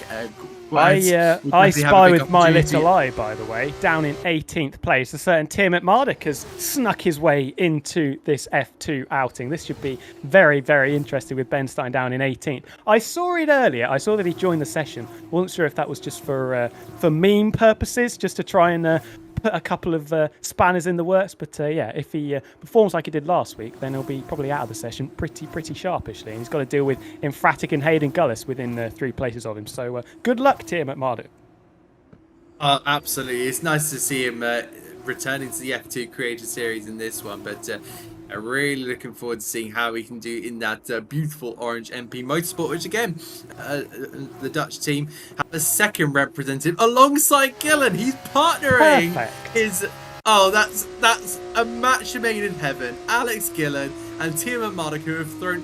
A: I spy with my little eye, by the way, down in 18th place. A certain Tim McMardick has snuck his way into this F2 outing. This should be very, very interesting with Ben Stein down in 18th. I saw it earlier. I saw that he joined the session. Wasn't sure if that was just for meme purposes, just to try and put a couple of spanners in the works. But yeah, if he performs like he did last week, then he'll be probably out of the session pretty sharpishly. And he's got to deal with Emphatic and Hayden Gullis within 3 places of him. So good luck to him at Marduk.
B: Absolutely. It's nice to see him returning to the F2 Creator Series in this one. But I'm really looking forward to seeing how he can do in that beautiful orange MP Motorsport, which again, the Dutch team have a second representative alongside Gillen. He's partnering his... Oh, that's a match made in heaven. Alex Gillen and Tim Mardick, who have thrown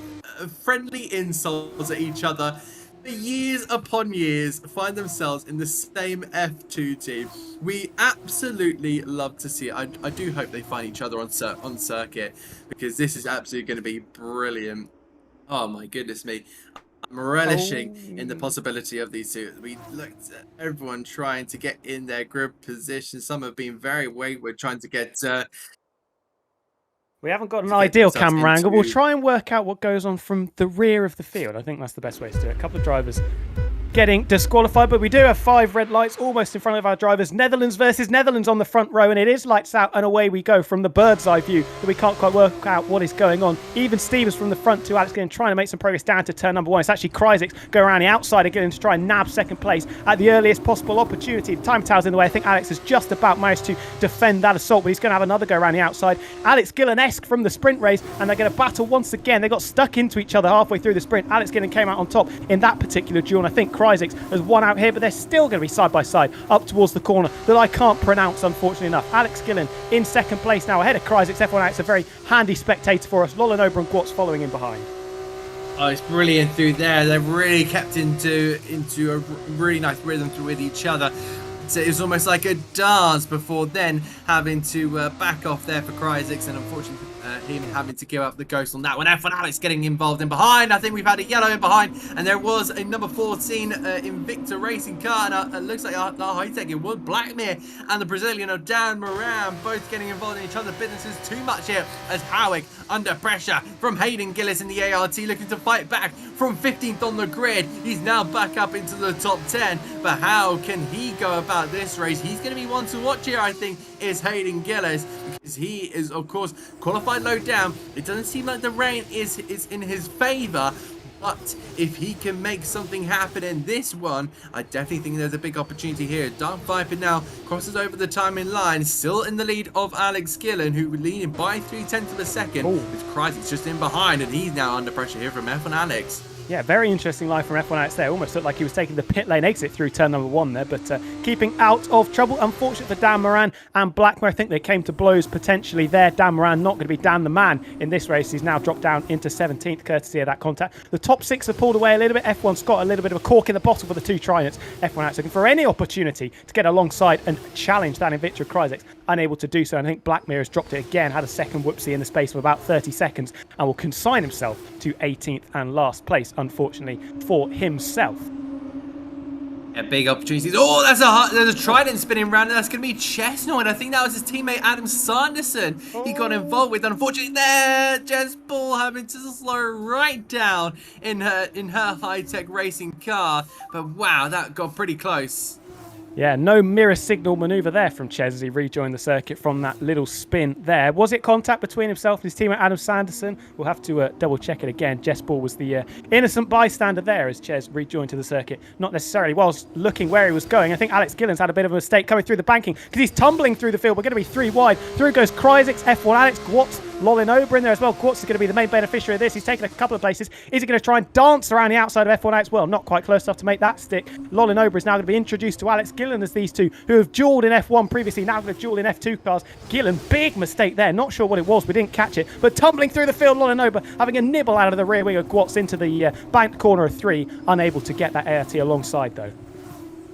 B: friendly insults at each other for years upon years, find themselves in the same F2 team. We absolutely love to see it. I do hope they find each other on circuit, because this is absolutely going to be brilliant. Oh my goodness me. I'm relishing in the possibility of these two. We looked at everyone trying to get in their grid position. Some have been very wayward trying to get...
A: We haven't got an ideal camera angle. We'll try and work out what goes on from the rear of the field. I think that's the best way to do it. A couple of drivers getting disqualified, but we do have 5 red lights almost in front of our drivers. Netherlands versus Netherlands on the front row, and it is lights out and away we go from the bird's eye view that we can't quite work out what is going on. Even Stevens from the front to Alex Gillen trying to make some progress down to turn number 1. It's actually Kryzik go around the outside again to try and nab second place at the earliest possible opportunity. The time tower's in the way. I think Alex has just about managed to defend that assault, but he's going to have another go around the outside. Alex Gillen-esque from the sprint race, and they're going to battle once again. They got stuck into each other halfway through the sprint. Alex Gillen came out on top in that particular duel, and I think Kryzik has won out here, but they're still going to be side by side up towards the corner that I can't pronounce, unfortunately enough. Alex Gillen in second place now, ahead of Kryzik. F1 Alex, a very handy spectator for us. Lolan Ober and Gwatz following in behind.
B: Oh, it's brilliant through there. They've really kept into a really nice rhythm with each other. So it was almost like a dance before then having to back off there for Kryzik, and unfortunately him having to give up the ghost on that one. F1 Alex getting involved in behind. I think we've had a yellow in behind, and there was a number 14 Invicta racing car, and it looks like our high-tech, it was Blackmere and the Brazilian of Dan Moran both getting involved in each other's businesses too much here, as Howick under pressure from Hayden Gillis in the ART looking to fight back from 15th on the grid. He's now back up into the top 10, but how can he go about this race? He's going to be one to watch here, I think, is Hayden Gillis, because he is, of course, qualified low down. It doesn't seem like the rain is in his favour, but if he can make something happen in this one, I definitely think there's a big opportunity here. Dark Viper now crosses over the timing line, still in the lead of Alex Gillen, who leading by 0.3 of a second. With Kryzik just in behind, and he's now under pressure here from F1 Alex.
A: Yeah, very interesting line from F1 Alex there. Almost looked like he was taking the pit lane exit through turn number 1 there, but keeping out of trouble. Unfortunate for Dan Moran and Blackmore. I think they came to blows potentially there. Dan Moran not going to be Dan the man in this race. He's now dropped down into 17th, courtesy of that contact. The top 6 have pulled away a little bit. F1's got a little bit of a cork in the bottle for the 2 Tridents. F1 Alex looking for any opportunity to get alongside and challenge that in Victor Kryzek. Unable to do so, and I think Blackmore has dropped it again, had a second whoopsie in the space of about 30 seconds, and will consign himself to 18th and last place, unfortunately for himself.
B: Yeah, big opportunities. Oh, there's a Trident spinning round, and that's going to be Chestnut. I think that was his teammate Adam Sanderson. He got involved with. Unfortunately, there, Jess Ball having to slow right down in her high-tech racing car. But wow, that got pretty close.
A: Yeah, no mirror signal manoeuvre there from Ches as he rejoined the circuit from that little spin there. Was it contact between himself and his teammate Adam Sanderson? We'll have to double check it again. Jess Ball was the innocent bystander there as Ches rejoined to the circuit. Not necessarily whilst looking where he was going. I think Alex Gillen's had a bit of a mistake coming through the banking because he's tumbling through the field. We're going to be 3 wide. Through goes Kryzek, F1 Alex, Gwatz, Lolinober in there as well. Gwatz is going to be the main beneficiary of this. He's taken a couple of places. Is he going to try and dance around the outside of F1 Alex? Well, not quite close enough to make that stick. Lolinober is now going to be introduced to Alex Gillen as these two who have duelled in F1 previously, now going to duel in F2 cars. Gillen, big mistake there. Not sure what it was. We didn't catch it. But tumbling through the field, Lolinober having a nibble out of the rear wing of Gwatz into the banked corner of 3. Unable to get that ART alongside, though.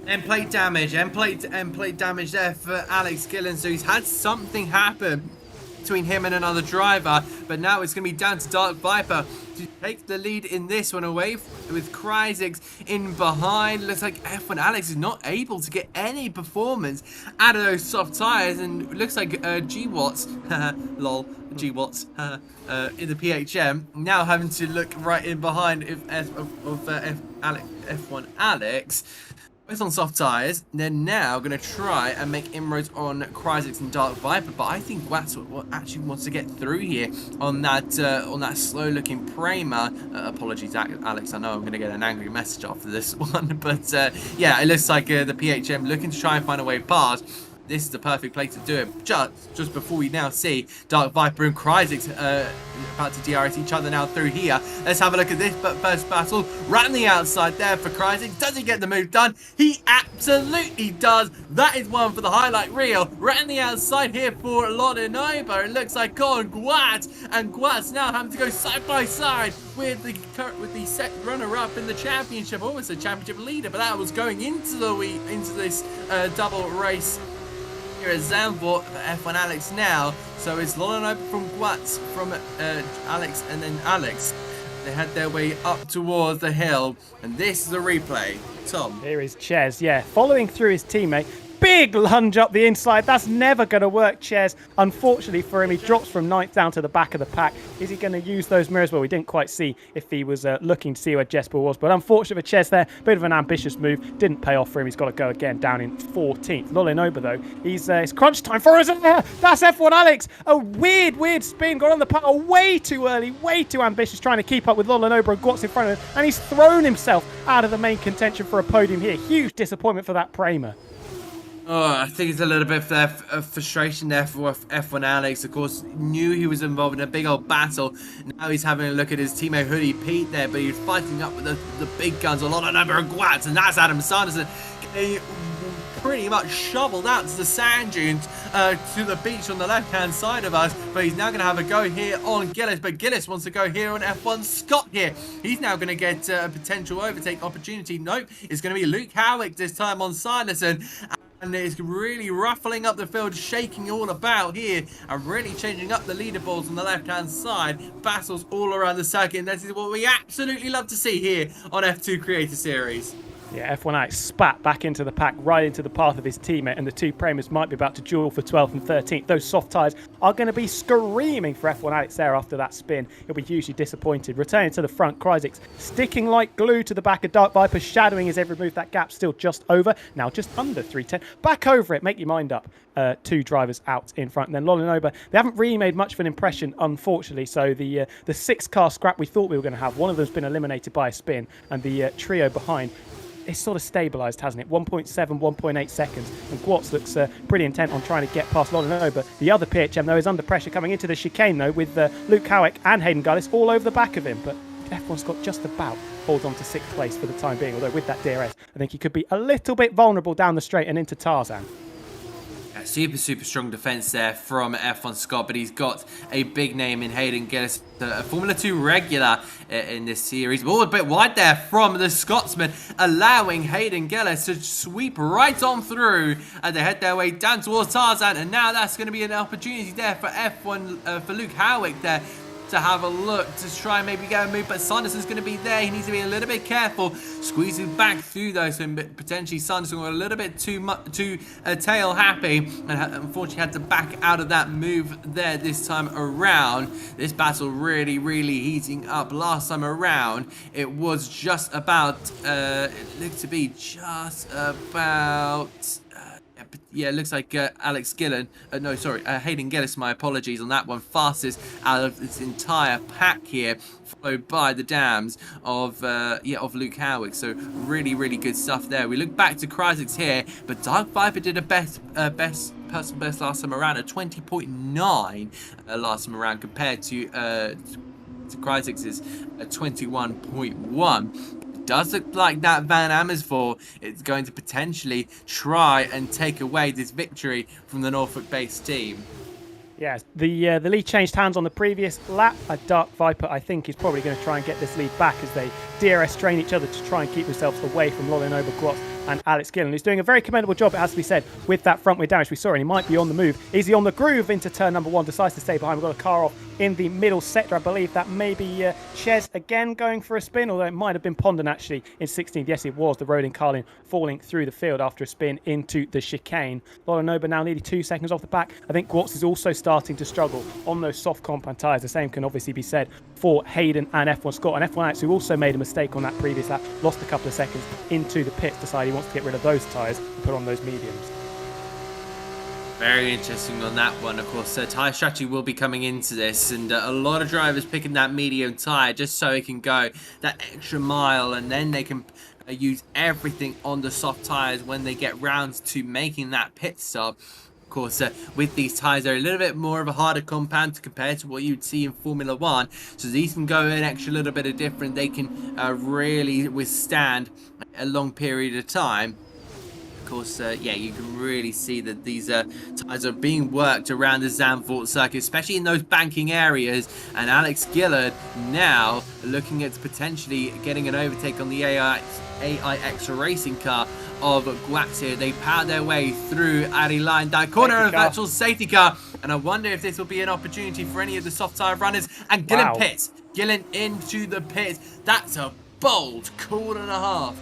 B: End plate damage there for Alex Gillen. So he's had something happen between him and another driver, but now it's going to be down to Dark Viper to take the lead in this one away with Kryzek in behind. Looks like F1 Alex is not able to get any performance out of those soft tyres, and looks like G-Watts, lol, G-Watts, in the PHM, now having to look right in behind F1 Alex. Both on soft tyres. They're now going to try and make inroads on Kryzek and Dark Viper, but I think Watts actually wants to get through here on that slow-looking Prema. Apologies, Alex. I know I'm going to get an angry message after this one, but yeah, it looks like the PHM looking to try and find a way past. This is the perfect place to do it. Just before we now see Dark Viper and Kryzek about to DRS each other now through here. Let's have a look at this first battle. Right on the outside there for Kryzek. Does he get the move done? He absolutely does. That is one for the highlight reel. Right on the outside here for Lolinober. It looks like on Gwatz. And Gwatz now having to go side by side with the set runner-up in the championship. Almost a championship leader, but that was going into this double race here at Zandvoort for F1 Alex now. So it's Lolinober from Gwatz, from Alex, and then Alex. They had their way up towards the hill, and this is a replay. Tom.
A: Here is Ches, yeah, following through his teammate. Big lunge up the inside. That's never going to work, Ches. Unfortunately for him, he drops from 9th down to the back of the pack. Is he going to use those mirrors? Well, we didn't quite see if he was looking to see where Jesper was. But unfortunately for Ches there, bit of an ambitious move. Didn't pay off for him. He's got to go again down in 14th. Lolinober, though, it's crunch time for us. That's F1 Alex. A weird spin. Got on the power way too early. Way too ambitious, trying to keep up with Lolinober and Gwatz in front of him. And he's thrown himself out of the main contention for a podium here. Huge disappointment for that Prema.
B: Oh, I think it's a little bit of frustration there for F1 Alex. Of course, knew he was involved in a big old battle. Now he's having a look at his teammate Hoodie Pete there, but he's fighting up with the big guns, a lot of number of Gwatz, and that's Adam Sanderson. Getting pretty much shoveled out to the sand dunes, to the beach on the left-hand side of us, but he's now going to have a go here on Gillis, but Gillis wants to go here on F1 Scott here. He's now going to get a potential overtake opportunity. Nope, it's going to be Luke Howick this time on Sanderson. And it's really ruffling up the field, shaking all about here, and really changing up the leaderboards on the left-hand side. Battles all around the circuit, and this is what we absolutely love to see here on F2 Creator Series.
A: Yeah, F1 Alex spat back into the pack, right into the path of his teammate, and the two Premas might be about to duel for 12th and 13th. Those soft tyres are going to be screaming for F1 Alex there after that spin. He'll be hugely disappointed. Returning to the front, Kryzek sticking like glue to the back of Dark Viper, shadowing his every move. That gap still just over, now just under 310. Back over it, make your mind up. Two drivers out in front. And then Lolinober, they haven't really made much of an impression, unfortunately. So the 6-car scrap we thought we were going to have, one of them's been eliminated by a spin, and the trio behind, it's sort of stabilised, hasn't it? 1.7, 1.8 seconds. And Gwatz looks pretty intent on trying to get past Lolinober. The other PHM, though, is under pressure coming into the chicane, though, with Luke Howick and Hayden Gullis all over the back of him. But F1 Scott just about holds on to 6th place for the time being, although with that DRS, I think he could be a little bit vulnerable down the straight and into Tarzan.
B: Super strong defence there from F1 Scott, but he's got a big name in Hayden Gillis, a Formula 2 regular in this series. But a bit wide there from the Scotsman, allowing Hayden Gillis to sweep right on through and they head their way down towards Tarzan. And now that's going to be an opportunity there for F1, for Luke Howick there, to have a look to try and maybe get a move, but Sanderson's going to be there. He needs to be a little bit careful, squeezing back through those, so potentially Sanderson got a little bit too tail happy, and unfortunately had to back out of that move there this time around. This battle really heating up. Last time around, it was just about, it looked to be just about... yeah, it looks like Alex Gillen, Hayden Gillis, my apologies on that one, fastest out of this entire pack here, followed by the dams of Luke Howick. So really good stuff there. We look back to Crysics here, but Dark Viper did a best personal best last time around, a 20.9 last time around, compared to Crysics' 21.1. Does look like that Van Amersfoort is going to potentially try and take away this victory from the Norfolk-based team.
A: Yes, the lead changed hands on the previous lap. Dark Viper, I think, is probably going to try and get this lead back as they DRS train each other to try and keep themselves away from Lolinova Gwatz and Alex Gillen, who's doing a very commendable job, it has to be said, with that front wheel damage we saw, and he might be on the move. Is he on the groove into turn number 1? Decides to stay behind. We've got a car off in the middle sector. I believe that may be Ches again going for a spin, although it might have been Pondon actually in 16th. Yes, it was the Rodin Carlin falling through the field after a spin into the chicane. Lolinova now nearly 2 seconds off the back. I think Gwatz is also starting to struggle on those soft compound tyres. The same can obviously be said for Hayden and F1 Scott. And F1 Alex, who also made a mistake on that previous lap, lost a couple of seconds into the pits, decided he wants to get rid of those tyres and put on those mediums.
B: Very interesting on that one. Of course, tyre strategy will be coming into this, and a lot of drivers picking that medium tyre just so it can go that extra mile, and then they can use everything on the soft tyres when they get round to making that pit stop. Of course, with these tyres, they're a little bit more of a harder compound compared to what you'd see in Formula 1. So these can go an extra little bit of different. They can really withstand a long period of time. Of course, you can really see that these tyres are being worked around the Zandvoort circuit, especially in those banking areas. And Alex Gillard now looking at potentially getting an overtake on the AIX racing car of Gwatz here. They power their way through Addy Line, that corner of virtual safety car, and I wonder if this will be an opportunity for any of the soft tyre runners. And Gillen pits, Gillen into the pit. That's a bold call and a half.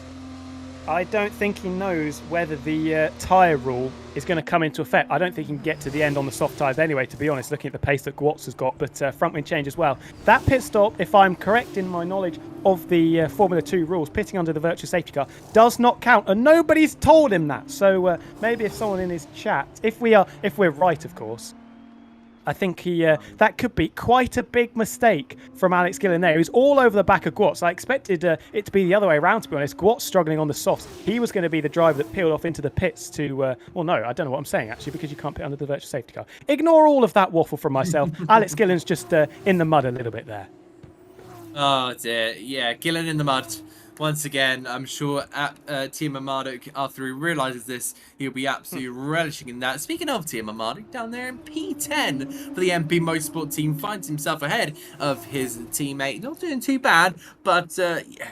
A: I don't think he knows whether the tyre rule is going to come into effect. I don't think he can get to the end on the soft tyres anyway, to be honest, looking at the pace that Gwatz has got, but front wing change as well. That pit stop, if I'm correct in my knowledge of the Formula 2 rules, pitting under the virtual safety car, does not count, and nobody's told him that. So maybe if someone in his chat, if we're right, of course, I think that could be quite a big mistake from Alex Gillen there. He was all over the back of Gwatz. I expected it to be the other way around, to be honest. Gwatz struggling on the softs. He was going to be the driver that peeled off into the pits to... well, no, I don't know what I'm saying, actually, because you can't pit under the virtual safety car. Ignore all of that waffle from myself. Alex Gillen's just in the mud a little bit there.
B: Oh, dear. Yeah, Gillen in the mud. Once again, I'm sure Team Marduk, after he realises this, he'll be absolutely relishing in that. Speaking of Team Marduk, down there in P10 for the MP Motorsport team, finds himself ahead of his teammate. Not doing too bad, but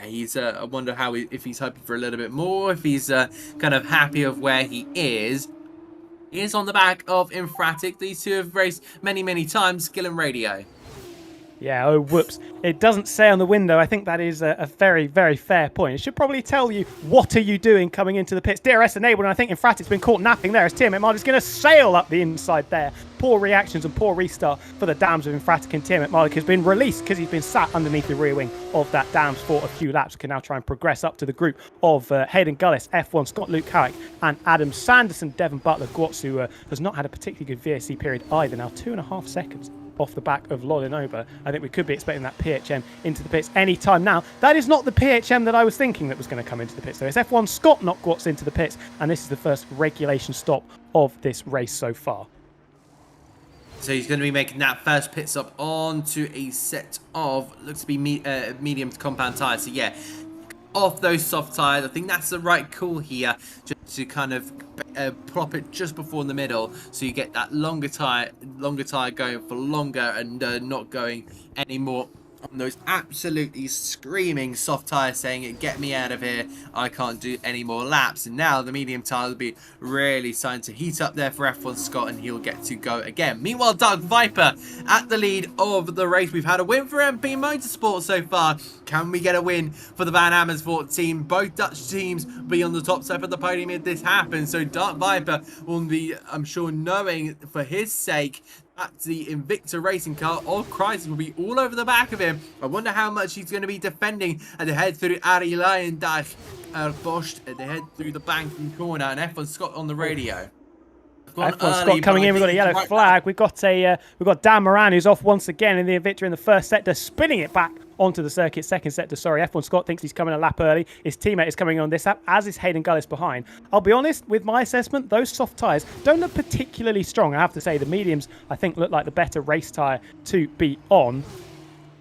B: he's. I wonder if he's hoping for a little bit more, if he's kind of happy of where he is. He is on the back of Infratic. These two have raced many times. Gillen Radio.
A: Yeah, oh, whoops. It doesn't say on the window. I think that is a very fair point. It should probably tell you, what are you doing coming into the pits? DRS enabled, and I think Infratic's been caught napping there as Tiamat Marduk's going to sail up the inside there. Poor reactions and poor restart for the dams of Infratic, and Tiamat Marduk has been released because he's been sat underneath the rear wing of that dams for a few laps. Can now try and progress up to the group of Hayden Gullis, F1 Scott, Luke Howick, and Adam Sanderson. Devon Butler Gwatz, who has not had a particularly good VSC period either. Now 2.5 seconds off the back of Lolinova. I think we could be expecting that PHM into the pits any time now. That is not the PHM that I was thinking that was going to come into the pits. So it's F1 Scott, not Gwatz, into the pits, and this is the first regulation stop of this race so far.
B: So he's going to be making that first pit stop onto a set of, looks to be medium to compound tyres. So yeah, off those soft tyres. I think that's the right call here, just to kind of prop it just before the middle, so you get that longer tyre going for longer and not going anymore on those absolutely screaming soft tyres, saying, get me out of here, I can't do any more laps. And now the medium tyre will be really starting to heat up there for F1 Scott, and he'll get to go again. Meanwhile, Dark Viper at the lead of the race. We've had a win for MP Motorsport so far. Can we get a win for the Van Amersfoort team? Both Dutch teams be on the top step of the podium if this happens. So Dark Viper will be, I'm sure, knowing for his sake that the Invicta racing car of Crisis will be all over the back of him. I wonder how much he's going to be defending as they head through Arie Luyendag, Bosch, and they head through the banking corner, and F1 Scott on the radio.
A: F1 Scott coming in. We've got a yellow flag. We've got Dan Moran, who's off once again in the Invicta in the first sector, spinning it back onto the circuit. Second sector, sorry. F1 Scott thinks he's coming a lap early. His teammate is coming on this lap, as is Hayden Gullis behind. I'll be honest, with my assessment, those soft tyres don't look particularly strong. I have to say the mediums, I think, look like the better race tyre to be on.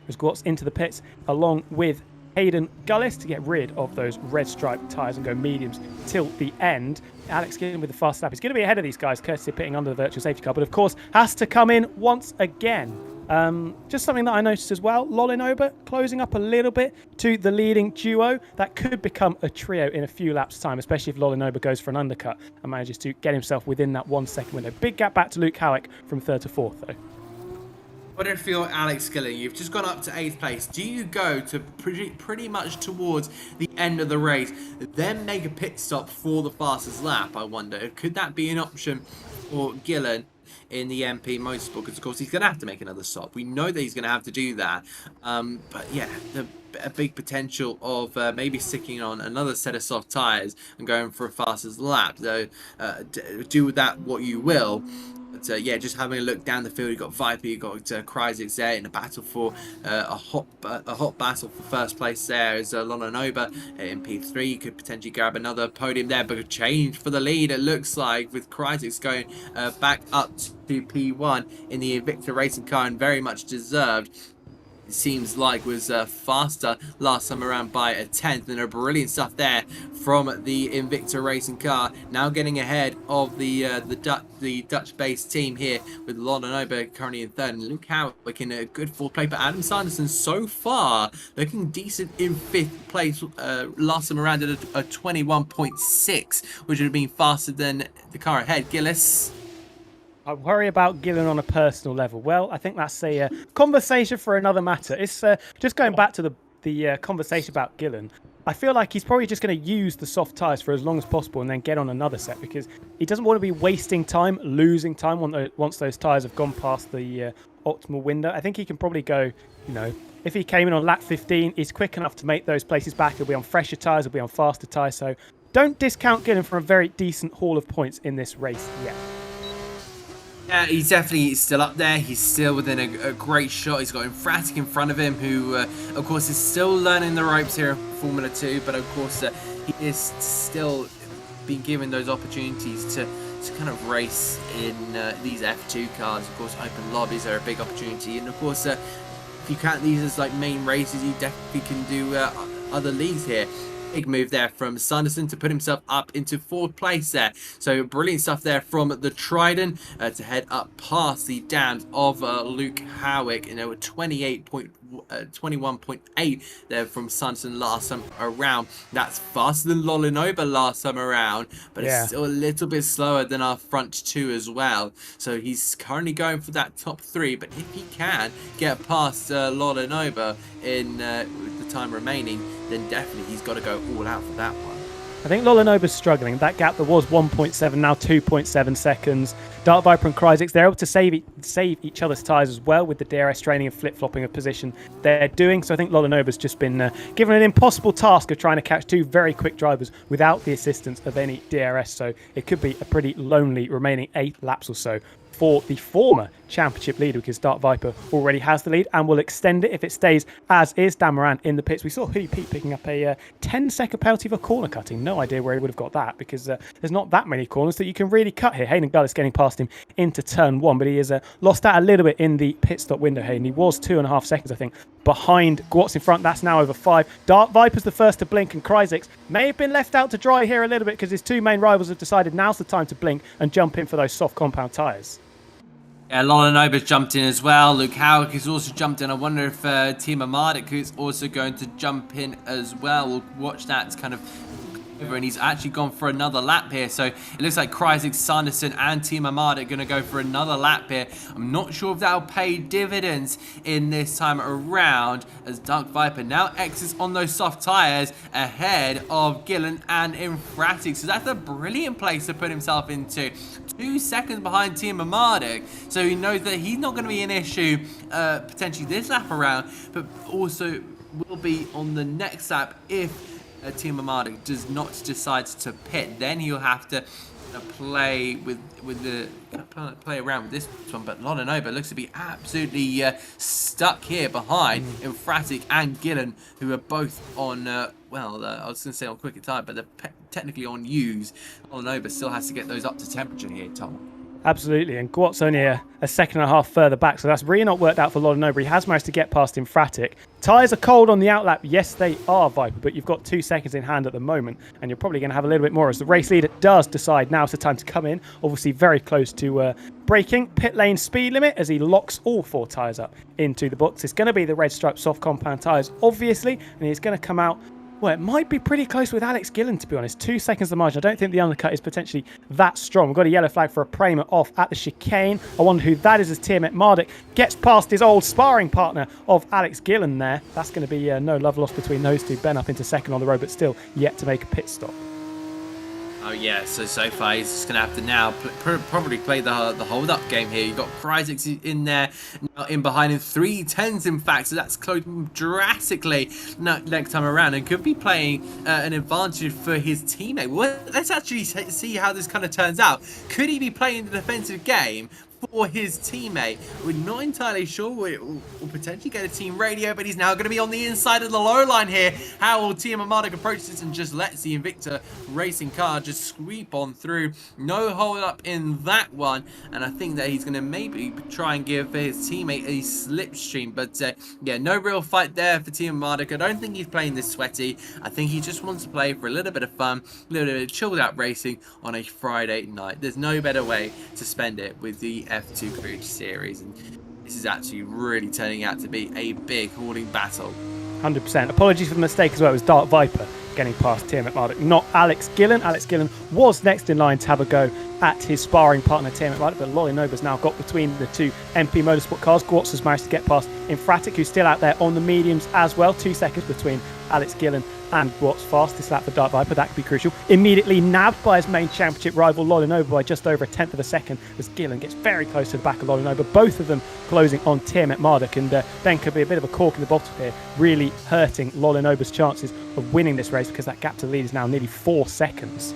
A: Scott's into the pits along with Hayden Gullis to get rid of those red striped tyres and go mediums till the end. Alex Gillen with the fast lap. He's going to be ahead of these guys, courtesy of pitting under the virtual safety car, but of course has to come in once again. Just something that I noticed as well, Lolinoba closing up a little bit to the leading duo. That could become a trio in a few laps' time, especially if Lolinoba goes for an undercut and manages to get himself within that 1 second window. Big gap back to Luke Howick from third to fourth, though.
B: What do you feel, Alex Gillen? You've just gone up to 8th place. Do you go to pretty much towards the end of the race, then make a pit stop for the fastest lap? I wonder, could that be an option for Gillen in the MP Motorsport? Because, of course, he's going to have to make another stop. We know that he's going to have to do that. But, yeah, a big potential of maybe sticking on another set of soft tyres and going for a fastest lap. Though, do with that what you will. But yeah, just having a look down the field, you've got Viper, you've got Kryzik there in a battle for a hot battle for first place. There is Lolinoba in P3. You could potentially grab another podium there, but a change for the lead, it looks like, with Kryzik going back up to P1 in the Invicta racing car, and very much deserved. It seems like was faster last time around by a 10th, and a brilliant stuff there from the Invicta racing car. Now getting ahead of the Dutch-based team here, with Lolinoba currently in third and Luke Howick in a good fourth place. But Adam Sanderson so far looking decent in 5th place. Last time around at a 21.6, which would have been faster than the car ahead. Gillis.
A: I worry about Gillen on a personal level. Well, I think that's a conversation for another matter. It's just going back to the conversation about Gillen. I feel like he's probably just going to use the soft tyres for as long as possible and then get on another set, because he doesn't want to be wasting time, losing time once those tyres have gone past the optimal window. I think he can probably go, if he came in on lap 15, he's quick enough to make those places back. He'll be on fresher tyres, he'll be on faster tyres. So don't discount Gillen for a very decent haul of points in this race yet.
B: Yeah, he's definitely still up there. He's still within a great shot. He's got Infratic in front of him, who, of course, is still learning the ropes here in Formula 2. But, of course, he is still being given those opportunities to kind of race in these F2 cars. Of course, open lobbies are a big opportunity. And, of course, if you count these as, like, main races, you definitely can do other leagues here. Big move there from Sanderson to put himself up into 4th place there. So brilliant stuff there from the Trident to head up past the dams of Luke Howick. And there were 21.8 there from Sanderson last time around. That's faster than Lolinoba last time around, but it's still a little bit slower than our front two as well. So he's currently going for that top 3, but if he can get past Lolinoba in the time remaining, then definitely he's got to go all out for that one.
A: I think Lolinoba's struggling. That gap that was 1.7, now 2.7 seconds. Dark Viper and Kryzik, they're able to save each other's tyres as well with the DRS training and flip-flopping of position they're doing. So I think Lolinoba's just been given an impossible task of trying to catch 2 very quick drivers without the assistance of any DRS. So it could be a pretty lonely remaining 8 laps or so for the former championship leader because Dark Viper already has the lead and will extend it if it stays as is. Dan Moran in the pits. We saw Hoodie Pete picking up a 10-second penalty for corner cutting. No idea where he would have got that because there's not that many corners that you can really cut here. Hayden Gullis getting past him into turn 1, but he has lost out a little bit in the pit stop window, Hayden. He was 2.5 seconds, I think, behind Gwat's in front. That's now over 5. Dark Viper's the first to blink, and Kryzix may have been left out to dry here a little bit because his two main rivals have decided now's the time to blink and jump in for those soft compound tyres.
B: Yeah, Lolanova's jumped in as well. Luke Howard has also jumped in. I wonder if Timo Mardik is also going to jump in as well. We'll watch that kind of over, and he's actually gone for another lap here. So it looks like Kryzix, Sanderson, and Timo Mardik are going to go for another lap here. I'm not sure if that'll pay dividends in this time around, as Dark Viper now exits on those soft tyres ahead of Gillen and Infratic. So that's a brilliant place to put himself into. 2 seconds behind Timo Mardik, so he knows that he's not going to be an issue potentially this lap around, but also will be on the next lap if Timo Mardik does not decide to pit. Then he'll have to play around with this one. But Lolanova looks to be absolutely stuck here behind Infratic and Gillen, who are both on I was going to say on quicker time, but they're technically on U's. Lolanova still has to get those up to temperature here, Tom.
A: Absolutely, and Gwat's only a second and a half further back, so that's really not worked out for Lolanova. He has managed to get past Infratic. Tyres are cold on the outlap. Yes, they are, Viper, but you've got 2 seconds in hand at the moment, and you're probably going to have a little bit more as the race leader does decide now's the time to come in. Obviously, very close to braking. Pit lane speed limit as he locks all 4 tyres up into the box. It's going to be the red stripe soft compound tyres, obviously, and he's going to come out. Well, it might be pretty close with Alex Gillen, to be honest. 2 seconds the margin. I don't think the undercut is potentially that strong. We've got a yellow flag for a Prema off at the chicane. I wonder who that is as Tiamat Mardik gets past his old sparring partner of Alex Gillen there. That's going to be no love lost between those two. Ben up into second on the road, but still yet to make a pit stop.
B: Oh yeah, so far he's just going to have to now probably play the hold-up game here. You've got Kryzix in there, now in behind him, 310s in fact, so that's closed drastically next time around and could be playing an advantage for his teammate. Well, let's actually see how this kind of turns out. Could he be playing the defensive game for his teammate? We're not entirely sure. We'll potentially get a team radio, but he's now going to be on the inside of the low line here. How will Timo Mardik approach this and just lets the Invicta racing car just sweep on through? No hold up in that one, and I think that he's going to maybe try and give his teammate a slipstream, but yeah, no real fight there for Timo Mardik. I don't think he's playing this sweaty. I think he just wants to play for a little bit of fun, a little bit of chilled out racing on a Friday night. There's no better way to spend it with the F2 Creator Series, and this is actually really turning out to be a big hauling battle.
A: 100%. Apologies for the mistake as well. It was Dark Viper getting past Tiamat Mardik, not Alex Gillen. Alex Gillen was next in line to have a go at his sparring partner Tiamat Mardik, but Lolinova's now got between the two MP Motorsport cars. Gwatz has managed to get past Infratic, who's still out there on the mediums as well. 2 seconds between Alex Gillen and Gwatz. Fastest lap for Dark Viper, that could be crucial. Immediately nabbed by his main championship rival Lolinova by just over 1/10 of a second as Gillen gets very close to the back of Lolinova. Both of them closing on Tiamat Mardik, and then could be a bit of a cork in the bottle here, really hurting Lolinova's chances of winning this race because that gap to the lead is now nearly 4 seconds.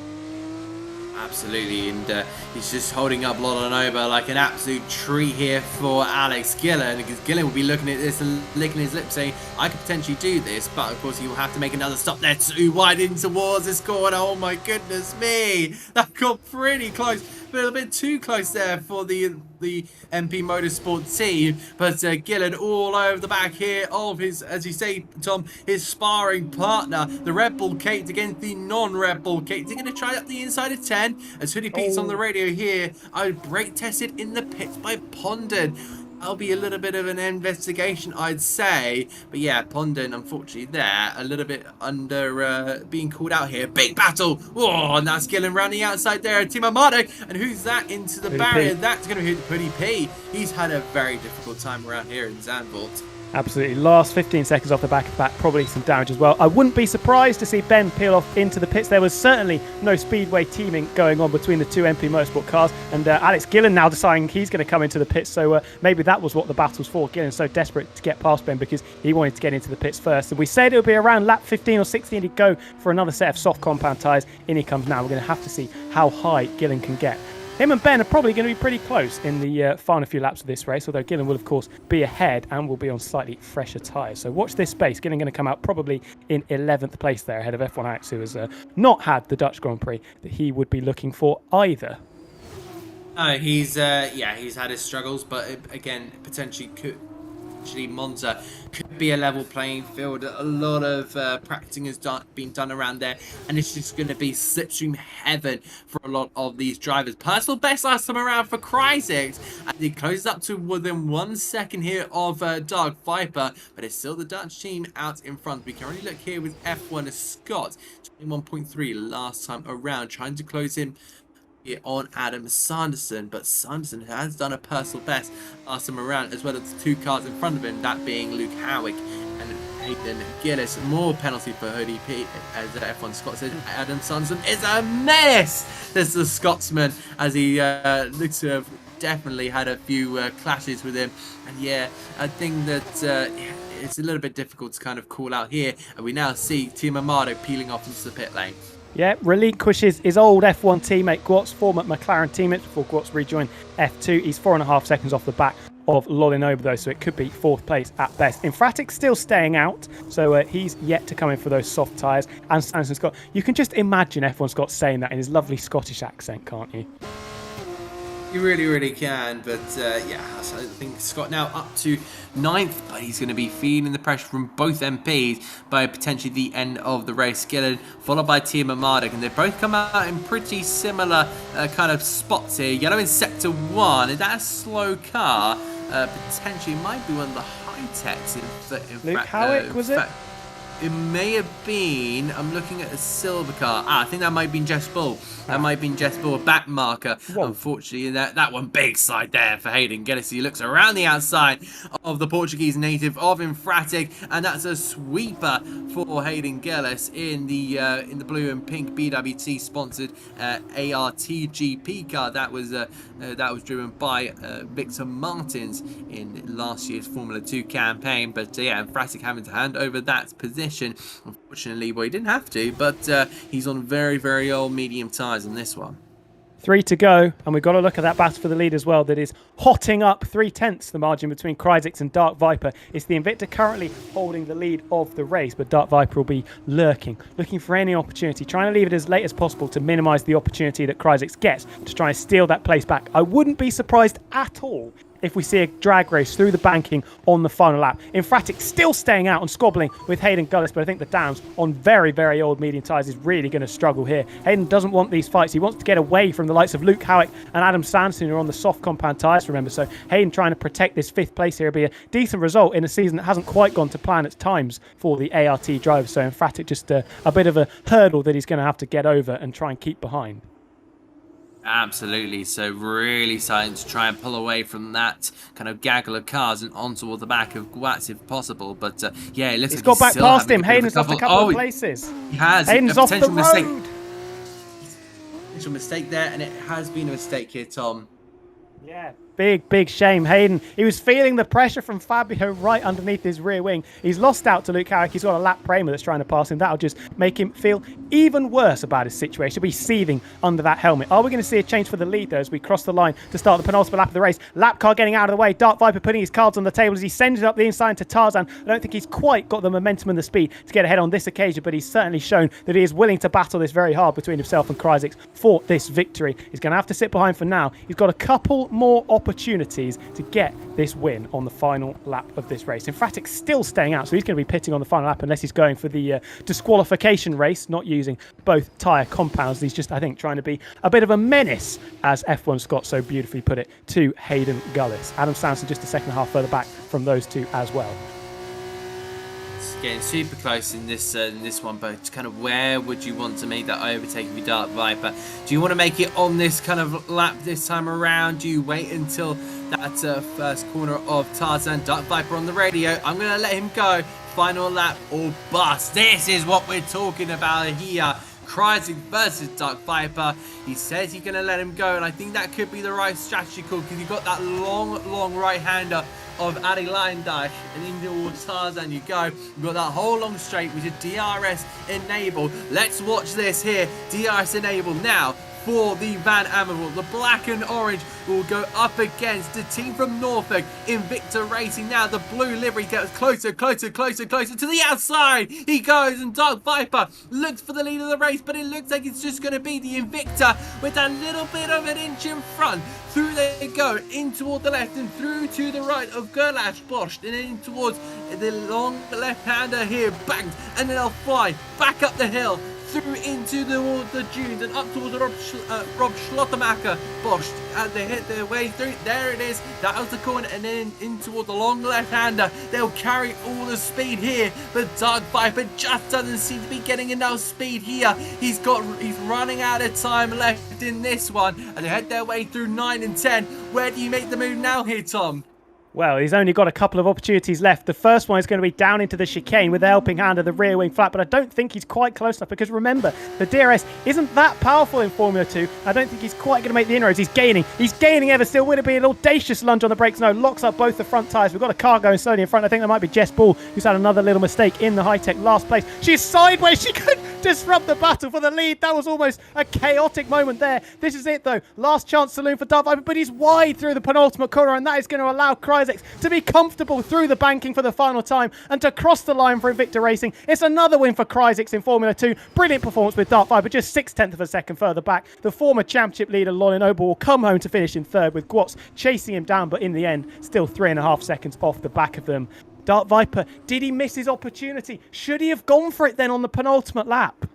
B: Absolutely, and he's just holding up Lolanova like an absolute tree here for Alex Gillen, because Gillen will be looking at this and licking his lips saying, I could potentially do this, but of course he will have to make another stop there, too wide in towards this corner. Oh my goodness me, that got pretty close, a little bit too close there for the MP Motorsport team, but Gillen all over the back here of his, as you say, Tom, his sparring partner, the Red Bull Kate against the non-Red Bull Kate. They're going to try up the inside of 10 as Hoodie Pete's on the radio here. I brake tested in the pits by Pondon. That'll be a little bit of an investigation, I'd say. But yeah, Pondon, unfortunately, there, a little bit under being called out here. Big battle. Oh, and that's Gillen round the outside there. Timo Mardik. And who's that into the barrier? That's going to be Hoodie P. He's had a very difficult time around here in Zandvoort.
A: Absolutely. Last 15 seconds off the back of that, probably some damage as well. I wouldn't be surprised to see Ben peel off into the pits. There was certainly no speedway teaming going on between the two MP Motorsport cars, and Alex Gillen now deciding he's going to come into the pits, so maybe that was what the battle's for. Gillen's so desperate to get past Ben because he wanted to get into the pits first, and we said it would be around lap 15 or 16 to go for another set of soft compound tyres. In he comes now. We're going to have to see how high Gillen can get. Him and Ben are probably going to be pretty close in the final few laps of this race, although Gillen will, of course, be ahead and will be on slightly fresher tyres. So watch this space. Gillen going to come out probably in 11th place there, ahead of F1 Alex, who has not had the Dutch Grand Prix that he would be looking for either.
B: He's had his struggles, but again, potentially Monza could be a level playing field. A lot of practicing has been done around there, and it's just going to be slipstream heaven for a lot of these drivers. Personal best last time around for Cryzix, and he closes up to within 1 second here of Dark Viper, but it's still the Dutch team out in front. We can only look here with F1 Scott, 21.3 last time around, trying to close him on Adam Sanderson, but Sanderson has done a personal best last time around, as well as the 2 cars in front of him, that being Luke Howick and Hayden Gillis. More penalty for ODP, as F1 Scott said. Adam Sanderson is a mess. There's the Scotsman, as he looks to have definitely had a few clashes with him, and yeah, I think that it's a little bit difficult to kind of call out here, and we now see Team Amado peeling off into the pit lane.
A: Yeah, relinquishes his old F1 teammate Gwatz, former McLaren teammate, before Gwatz rejoined F2. He's 4.5 seconds off the back of Lolinoba, though, so it could be 4th place at best. Infratic's still staying out, so he's yet to come in for those soft tyres. And Sanderson Scott, you can just imagine F1 Scott saying that in his lovely Scottish accent, can't you?
B: You really, really can, but yeah, so I think Scott now up to 9th, but he's going to be feeling the pressure from both MPs by potentially the end of the race. Gillen, followed by Team Amadic, and they both come out in pretty similar kind of spots here. Yellow in Sector 1, is that a slow car? Potentially might be one of the high-techs.
A: Luke Howick, was it?
B: It may have been, I'm looking at a silver car. I think that might have been Jess Bull. That might have been Jess Bull, a back marker. Whoa. Unfortunately, that one big slide there for Hayden Gillis. He looks around the outside of the Portuguese native of Infratic, and that's a sweeper for Hayden Gillis in the blue and pink BWT sponsored ARTGP car. That was driven by Victor Martins in last year's Formula 2 campaign. But yeah, Infratic having to hand over that position. Unfortunately, well, he didn't have to, but he's on very, very old medium tyres on this one.
A: 3 to go, and we've got to look at that battle for the lead as well. That is hotting up 0.3 the margin between Cryzix and Dark Viper. It's the Invicta currently holding the lead of the race, but Dark Viper will be looking for any opportunity, trying to leave it as late as possible to minimise the opportunity that Cryzix gets to try and steal that place back. I wouldn't be surprised at all if we see a drag race through the banking on the final lap. Infratic still staying out and squabbling with Hayden Gullis, but I think the Downs on very, very old medium tyres is really going to struggle here. Hayden doesn't want these fights. He wants to get away from the likes of Luke Howick and Adam Sanderson, who are on the soft compound tyres, remember. So Hayden trying to protect this 5th place here will be a decent result in a season that hasn't quite gone to plan at times for the ART drivers. So Infratic just a bit of a hurdle that he's going to have to get over and try and keep behind.
B: Absolutely, so really starting to try and pull away from that kind of gaggle of cars and onto the back of Gwatz if possible. But yeah, it looks
A: he's
B: like
A: got back past him. Hayden's lost a couple of places.
B: He has.
A: Hayden's off the road.
B: Potential mistake there, and it has been a mistake here, Tom.
A: Yeah. Big shame. Hayden, he was feeling the pressure from Fabio right underneath his rear wing. He's lost out to Luke Howick. He's got a lap Kramer that's trying to pass him. That'll just make him feel even worse about his situation. He'll be seething under that helmet. Are we going to see a change for the lead, though, as we cross the line to start the penultimate lap of the race? Lap car getting out of the way. Dark Viper putting his cards on the table as he sends it up the inside into Tarzan. I don't think he's quite got the momentum and the speed to get ahead on this occasion, but he's certainly shown that he is willing to battle this very hard between himself and Cryzix for this victory. He's going to have to sit behind for now. He's got a couple more opportunities to get this win on the final lap of this race. Infratic's still staying out, so he's going to be pitting on the final lap unless he's going for the disqualification race, not using both tyre compounds. He's just, I think, trying to be a bit of a menace, as F1 Scott so beautifully put it, to Hayden Gullis. Adam Sanderson just a second and a half further back from those two as well.
B: Getting super close in this one, but kind of where would you want to make that overtake with Dark Viper? Do you want to make it on this kind of lap this time around? Do you wait until that first corner of Tarzan? Dark Viper on the radio. I'm going to let him go. Final lap or bust. This is what we're talking about here. Cryzix versus Dark Viper. He says he's going to let him go, and I think that could be the right strategy call, because you've got that long right-hander of Adi Leindash, and into Tarzan you go. You've got that whole long straight with your DRS enabled. Let's watch this here. DRS enabled now. for the Van Ameronville. The black and orange will go up against the team from Norfolk. Invicta Racing now. The blue livery gets closer to the outside. He goes, and Dark Viper looks for the lead of the race, but it looks like it's just going to be the Invicta with a little bit of an inch in front. Through they go, in toward the left and through to the right of Gerlach Bosch, and in towards the long left-hander here, banged, and then they'll fly back up the hill, through into the dunes and up towards Rob Schlottermacher Bosch, and they hit their way through. There it is, that was the corner, and then in toward the long left-hander. They'll carry all the speed here, but Dark Viper just doesn't seem to be getting enough speed here. He's running out of time left in this one, and they head their way through 9 and 10. Where do you make the move now here, Tom?
A: Well, he's only got a couple of opportunities left. The first one is going to be down into the chicane with the helping hand of the rear wing flap, but I don't think he's quite close enough because remember, the DRS isn't that powerful in Formula 2. I don't think he's quite going to make the inroads. He's gaining ever still. Would it be an audacious lunge on the brakes? No, locks up both the front tyres. We've got a car going slowly in front. I think that might be Jess Ball, who's had another little mistake in the high-tech last place. She's sideways. She could disrupt the battle for the lead. That was almost a chaotic moment there. This is it, though. Last chance saloon for Dark Viper, but he's wide through the penultimate corner, and that is going to allow Kryzex to be comfortable through the banking for the final time and to cross the line for Invicta Racing. It's another win for Kryzex in Formula 2. Brilliant performance with Dark Viper, just 6/10 of a second further back. The former championship leader, Lolin Ober, will come home to finish in third with Gwatz chasing him down, but in the end, still 3.5 seconds off the back of them. Dark Viper, did he miss his opportunity? Should he have gone for it then on the penultimate lap?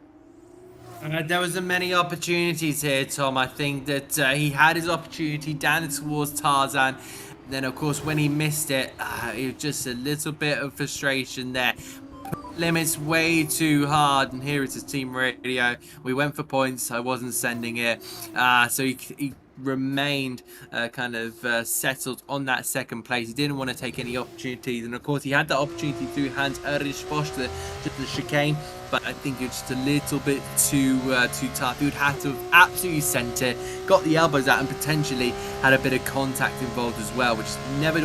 B: There wasn't many opportunities here, Tom. I think that he had his opportunity down towards Tarzan. Then, of course, when he missed it, it was just a little bit of frustration there. Limits way too hard, and here is his team radio. We went for points. I wasn't sending it. So he remained settled on that second place. He didn't want to take any opportunities, and of course he had that opportunity through Hans Erich Bosch, the chicane, but I think it's just a little bit too tough. He would have to have absolutely sent it, got the elbows out, and potentially had a bit of contact involved as well, which is never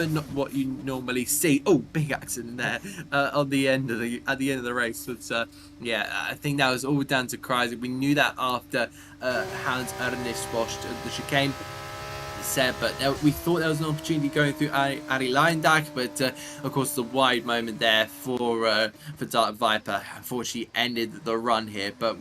B: not what you normally see. Oh, big accident there at the end of the race. But yeah, I think that was all down to Kryzex. We knew that after Hans Ernest Bosch the chicane said, but we thought there was an opportunity going through Ari Leindak, but of course the wide moment there for Dark Viper unfortunately ended the run here. But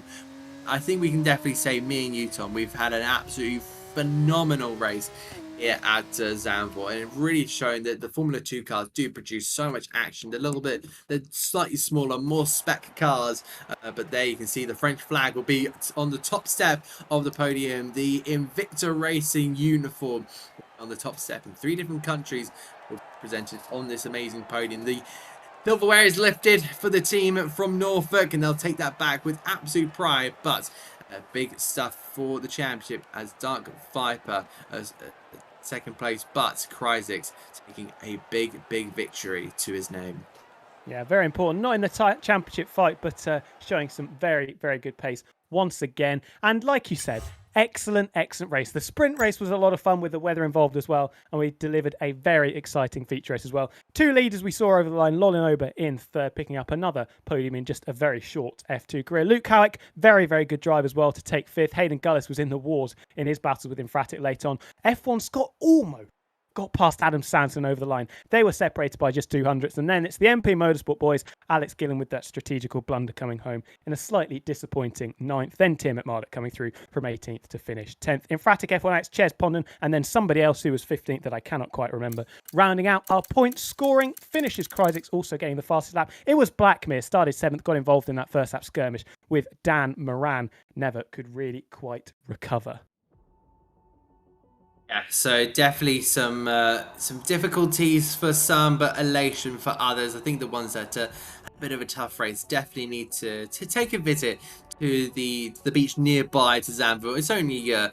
B: I think we can definitely say, me and you, Tom, we've had an absolutely phenomenal race here at Zandvoort, and it really showing that the Formula 2 cars do produce so much action. They're slightly smaller, more spec cars, but there you can see the French flag will be on the top step of the podium. The Invicta Racing uniform on the top step in 3 different countries will be presented on this amazing podium. The silverware is lifted for the team from Norfolk, and they'll take that back with absolute pride. But big stuff for the championship as Dark Viper as second place, but Kryzex taking a big victory to his name.
A: Yeah, very important. Not in the championship fight, but showing some very, very good pace once again. And like you said, excellent race. The sprint race was a lot of fun with the weather involved as well, and we delivered a very exciting feature race as well. 2 leaders we saw over the line, Lolin Ober in third, picking up another podium in just a very short F2 career. Luke Howick, very, very good drive as well to take 5th. Hayden Gullis was in the wars in his battles with Infratic late on. F1 Scott almost got past Adam Sanderson over the line. They were separated by just 200ths, and then it's the MP Motorsport boys, Alex Gillen with that strategical blunder coming home in a slightly disappointing 9th, then Tim McMarlett coming through from 18th to finish 10th. Infratic F1X, Ches Pondon, and then somebody else who was 15th that I cannot quite remember. Rounding out our point scoring finishes, Kryzex also getting the fastest lap. It was Blackmere, started 7th, got involved in that first lap skirmish with Dan Moran. Never could really quite recover.
B: Yeah, so definitely some difficulties for some, but elation for others. I think the ones that a bit of a tough race definitely need to take a visit to the beach nearby to Zandvoort. It's only a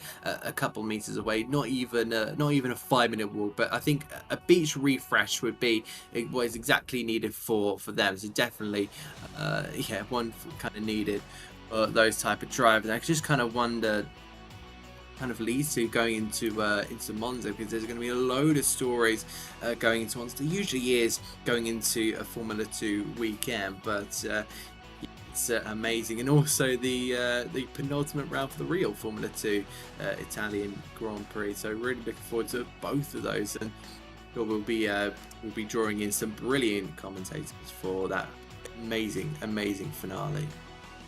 B: couple meters away, not even a 5-minute walk. But I think a beach refresh would be what is exactly needed for them. So definitely, one kind of needed for those type of drivers. I just kind of wonder. Kind of leads to going into Monza, because there's going to be a load of stories going into Monza. There usually is going into a Formula 2 weekend, but It's amazing, and also the penultimate round for the real Formula 2 Italian Grand Prix. So really looking forward to both of those, and we'll be drawing in some brilliant commentators for that amazing finale.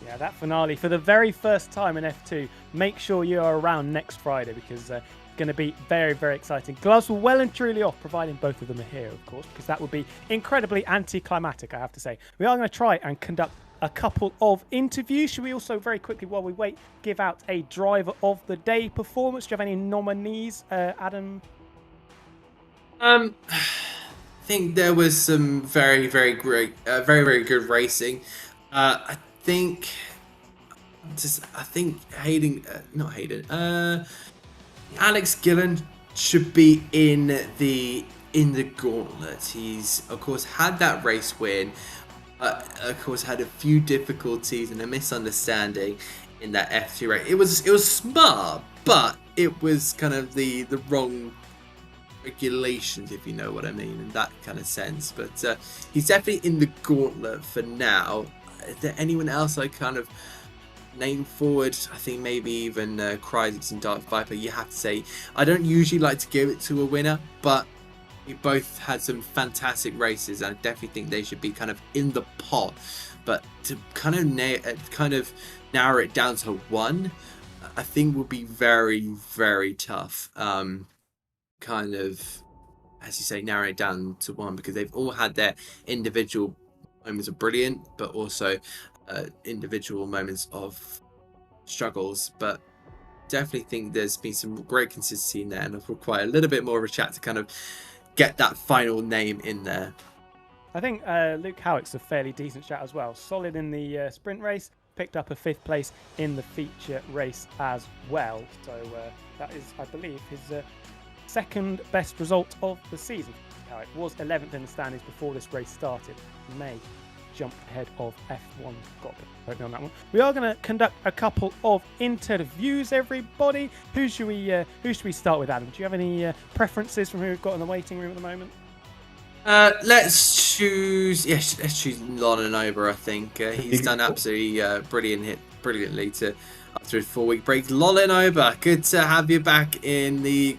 A: Yeah, that finale for the very first time in F2. Make sure you are around next Friday, because it's going to be very, very exciting. Gloves were well and truly off, providing both of them are here, of course, because that would be incredibly anticlimactic, I have to say. We are going to try and conduct a couple of interviews. Should we also, very quickly, while we wait, give out a driver of the day performance? Do you have any nominees, Adam?
B: I think there was some very, very great, very good racing. I think Alex Gillen should be in the gauntlet. He's of course had that race win, of course had a few difficulties and a misunderstanding in that F2 race. It was smart, but it was kind of the wrong regulations, if you know what I mean, in that kind of sense. But he's definitely in the gauntlet for now. Is there anyone else I kind of name forward? I think maybe even Crysis and Dark Viper. You have to say, I don't usually like to give it to a winner, but we both had some fantastic races. I definitely think they should be kind of in the pot. But to kind of narrow it down to one, I think would be very, very tough. Kind of, as you say, narrow it down to one, because they've all had their individual moments of brilliant, but also individual moments of struggles. But definitely think there's been some great consistency in there, and it'll require a little bit more of a chat to kind of get that final name in there.
A: I think Luke Howick's a fairly decent chat as well. Solid in the sprint race, picked up a 5th place in the feature race as well. So that is, I believe, his second best result of the season. Howick was 11th in the standings before this race started. May jump ahead of F1. Got to on that one. We are going to conduct a couple of interviews, everybody. Who should we start with, Adam? Do you have any preferences from who we've got in the waiting room at the moment?
B: Let's choose Lon and Ober. I think he's done absolutely brilliantly after his 4-week break. Lolin Ober, good to have you back in the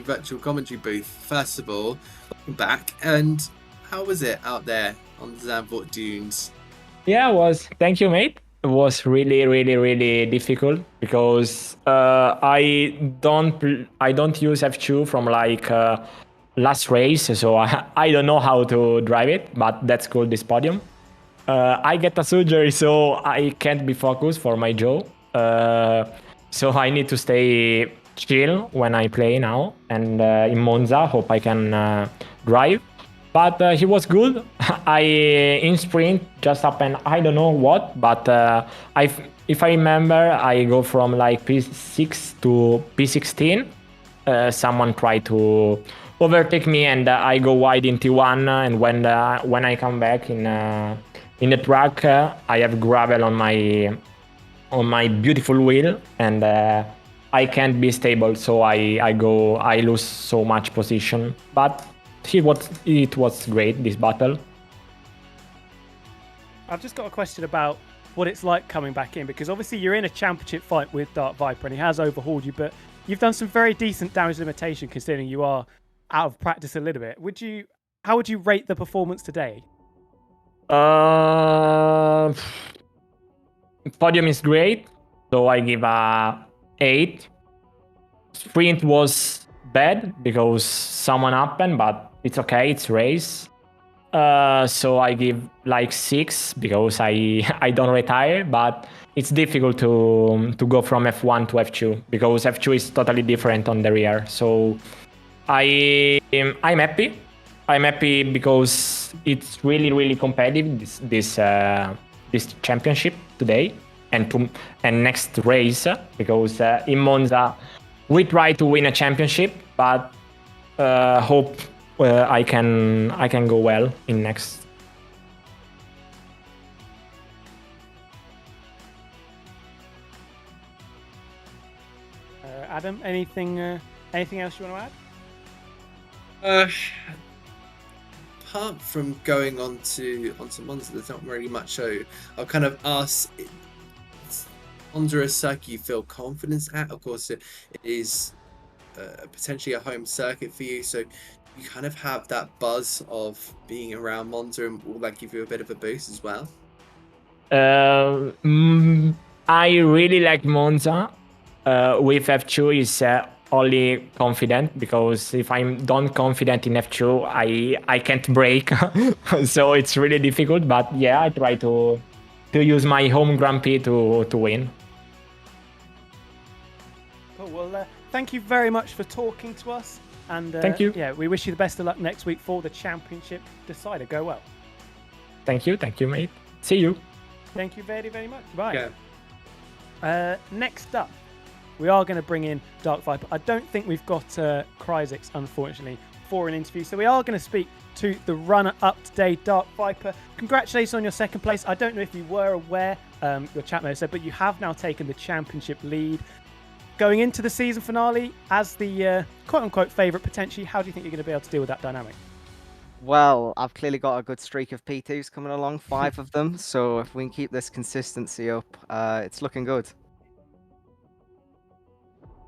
B: virtual commentary booth. First of all, welcome back. And how was it out there on the Zandvoort dunes?
D: Yeah, thank you, mate. It was really, really, really difficult because I don't use F2 from like last race, so I don't know how to drive it, but that's cool, this podium. I get a surgery, so I can't be focused for my jaw. So I need to stay chill when I play now, and in Monza, hope I can drive. But he was good. In sprint just happened, I don't know what, but if I remember, I go from like P6 to P16. Someone tried to overtake me, and I go wide in T1. And when I come back in the track, I have gravel on my beautiful wheel, and I can't be stable. So I lose so much position, but it was great, this battle.
A: I've just got a question about what it's like coming back in, because obviously you're in a championship fight with Dark Viper and he has overhauled you, but you've done some very decent damage limitation considering you are out of practice a little bit. How would you rate the performance today?
D: Podium is great, so I give a 8. Sprint was bad because someone happened, but it's okay, it's race. So I give like 6 because I don't retire, but it's difficult to go from F1 to F2 because F2 is totally different on the rear. So I'm happy. I'm happy because it's really, really competitive, this championship today and next race, because in Monza we try to win a championship, but hope I can go well in next.
A: Adam, anything else you want to add?
B: apart from going onto Monza, there's not really much. So I'll kind of ask, Monza a circuit you feel confidence at? Of course, it is potentially a home circuit for you, so you kind of have that buzz of being around Monza, and will that give you a bit of a boost as well?
D: I really like Monza. With F2 is only confident, because if I'm not confident in F2, I can't brake. So it's really difficult. But yeah, I try to use my home Grand Prix to win.
A: Cool. Well, thank you very much for talking to us. And
D: thank you.
A: Yeah, we wish you the best of luck next week for the championship decider. Go well.
D: Thank you, mate. See you.
A: Thank you very, very much. Right.
B: Okay.
A: Next up, we are going to bring in Dark Viper. I don't think we've got Cryzix, unfortunately, for an interview. So we are going to speak to the runner-up today, Dark Viper. Congratulations on your second place. I don't know if you were aware, your chat may have said, but you have now taken the championship lead. Going into the season finale as the quote-unquote favourite potentially, how do you think you're going to be able to deal with that dynamic?
E: Well, I've clearly got a good streak of P2s coming along, 5 of them. So if we can keep this consistency up, it's looking good.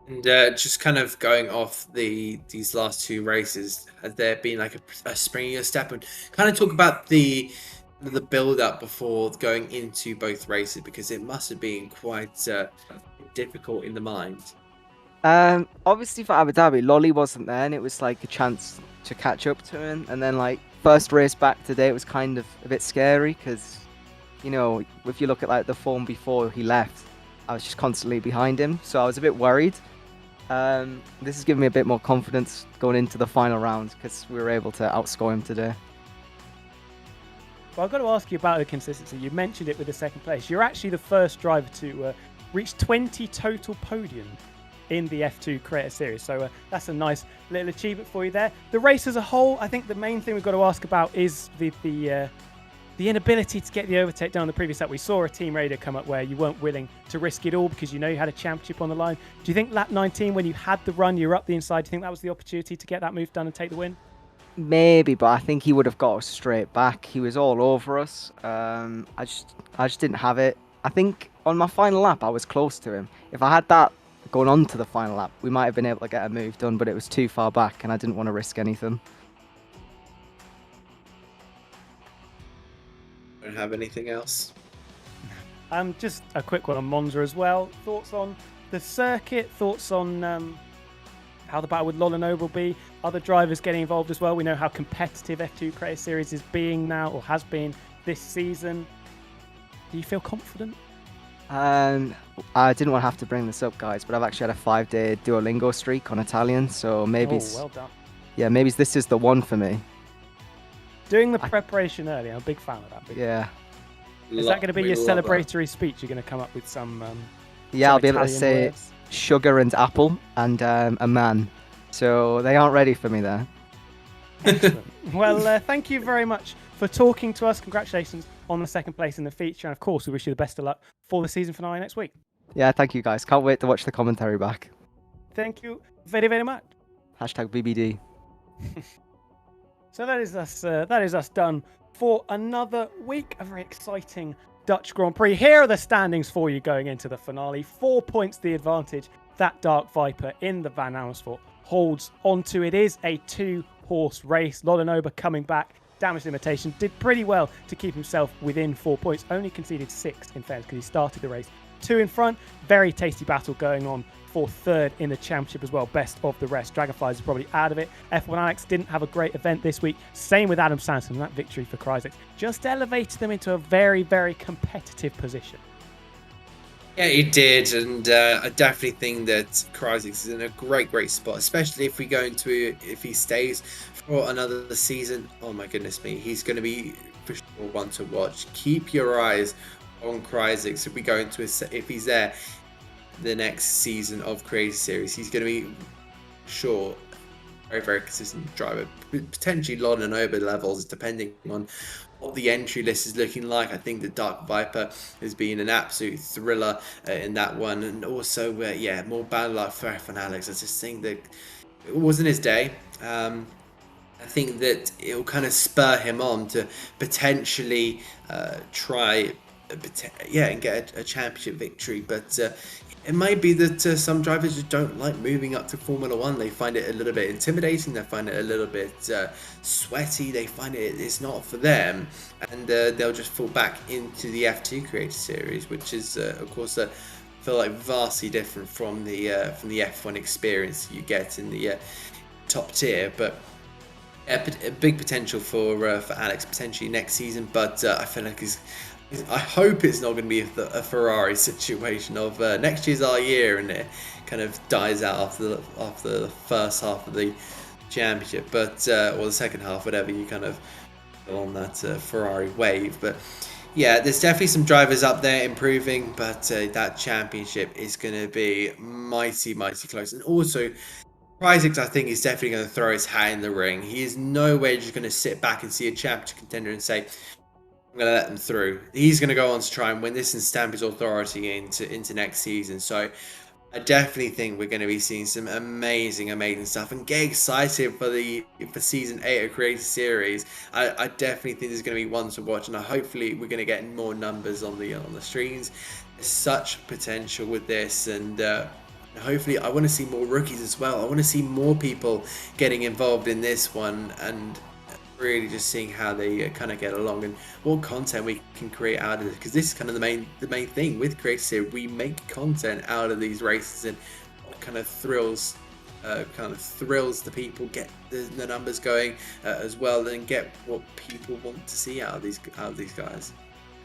B: And just kind of going off these last 2 races, has there been like a spring in your step? And kind of talk about the build-up before going into both races, because it must have been quite difficult in the mind.
E: Obviously for Abu Dhabi, Lolly wasn't there, and it was like a chance to catch up to him. And then like first race back today, it was kind of a bit scary, because if you look at like the form before he left, I was just constantly behind him, so I was a bit worried. This has given me a bit more confidence going into the final round, because we were able to outscore him today.
A: Well, I've got to ask you about the consistency. You mentioned it with the second place. You're actually the first driver to reach 20 total podiums in the F2 Creator Series. So that's a nice little achievement for you there. The race as a whole, I think the main thing we've got to ask about is the inability to get the overtake down the previous lap. We saw a team radio come up where you weren't willing to risk it all because you had a championship on the line. Do you think lap 19, when you had the run, you were up the inside, do you think that was the opportunity to get that move done and take the win?
E: Maybe, but I think he would have got us straight back. He was all over us. I just didn't have it. I think on my final lap, I was close to him. If I had that going on to the final lap, we might have been able to get a move done, but it was too far back and I didn't want to risk anything.
B: Don't have anything else.
A: Just a quick one on Monza as well. Thoughts on the circuit? Thoughts on how the battle with Lolanob will be? Other drivers getting involved as well. We know how competitive F2 Creator Series is being now, or has been this season. Do you feel confident?
E: I didn't want to have to bring this up, guys, but I've actually had a 5-day Duolingo streak on Italian, so maybe
A: well done.
E: Yeah, maybe this is the one for me.
A: Doing the preparation early, I'm a big fan of that.
E: Yeah.
A: Is that going to be your celebratory speech? You're going to come up with some
E: yeah, I'll be able to
A: Italian
E: say
A: words?
E: sugar and apple and a man. So they aren't ready for me there.
A: Excellent. Well, thank you very much for talking to us. Congratulations on the second place in the feature. And of course, we wish you the best of luck for the season finale next week.
E: Yeah, thank you, guys. Can't wait to watch the commentary back.
A: Thank you very, very much.
E: Hashtag BBD.
A: So that is us. That is us done for another week. A very exciting Dutch Grand Prix. Here are the standings for you going into the finale. 4 points the advantage that Dark Viper in the Van Amersfoort holds onto. It is a 2-horse race. Lolanob coming back. Damage limitation. Did pretty well to keep himself within 4 points. Only conceded 6 in fairness because he started the race 2 in front. Very tasty battle going on for third in the championship as well. Best of the rest. Dragonflies is probably out of it. F1 Alex didn't have a great event this week. Same with Adam Sanderson. That victory for Cryzix just elevated them into a very, very competitive position.
B: Yeah, he did, and I definitely think that Cryzix is in a great spot, especially if if he stays for another season. Oh my goodness me, he's going to be for sure one to watch. Keep your eyes on Cryzix if he's there the next season of Creator Series. He's going to be sure very consistent driver, potentially Lolanob levels depending on what the entry list is looking like. I think the Dark Viper has been an absolute thriller in that one, and also more bad luck for F1 Alex. I just think that it wasn't his day. I think that it will kind of spur him on to potentially try, and get a championship victory. But it might be that some drivers just don't like moving up to Formula One. They find it a little bit intimidating. They find it a little bit sweaty. They find it's not for them, and they'll just fall back into the F2 Creator Series, which is, of course, feel like vastly different from the F1 experience you get in the top tier. But a big potential for Alex potentially next season. But I feel like I hope it's not going to be a Ferrari situation of next year's our year and it kind of dies out after the first half of the championship, but or the second half, whatever, you kind of go on that Ferrari wave. But yeah, there's definitely some drivers up there improving, but that championship is going to be mighty close. And also, Isaacs, I think, is definitely going to throw his hat in the ring. He is nowhere just going to sit back and see a championship contender and say, I'm going to let them through. He's going to go on to try and win this and stamp his authority into next season. So I definitely think we're going to be seeing some amazing stuff, and get excited for season 8 of Creator Series. I definitely think there's going to be one to watch, and hopefully we're going to get more numbers on the streams. There's such potential with this, and hopefully I want to see more rookies as well. I want to see more people getting involved in this one, and really just seeing how they kind of get along and what content we can create out of it, because this is kind of the main thing with Creator Series. We make content out of these races, and what kind of thrills the people, get the numbers going as well, and get what people want to see out of these guys.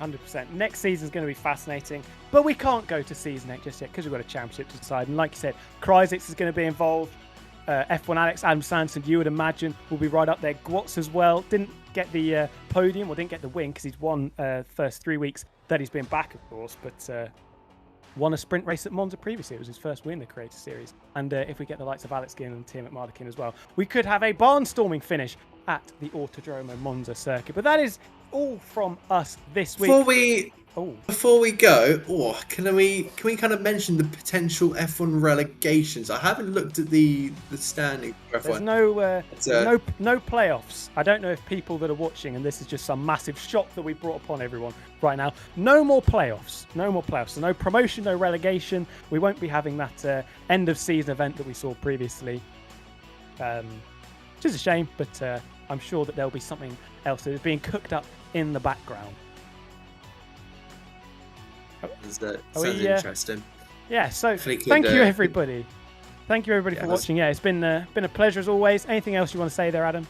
A: 100%. Next season's going to be fascinating, but we can't go to season 8 just yet because we've got a championship to decide. And like you said, Kryzix is going to be involved. F1 Alex, Adam Sanderson, you would imagine, will be right up there. Gwatz as well. Didn't get the podium, or didn't get the win, because he's won first 3 weeks that he's been back, of course, but won a sprint race at Monza previously. It was his first win in the Creator Series. And if we get the likes of Alex Ginn and Tim McMardikin as well, we could have a barnstorming finish at the Autodromo Monza circuit. But that is all from us this week.
B: Before we go, can we kind of mention the potential F1 relegations? I haven't looked at the standing for F1.
A: There's no playoffs. I don't know if people that are watching, and this is just some massive shock that we brought upon everyone right now. No more playoffs. So no promotion, no relegation. We won't be having that end of season event that we saw previously. Which is a shame, but I'm sure that there'll be something else that is being cooked up in the background.
B: Sounds interesting.
A: Yeah, so thank you everybody. Thank you everybody for watching. Yeah, it's been a pleasure as always. Anything else you want to say there, Adam?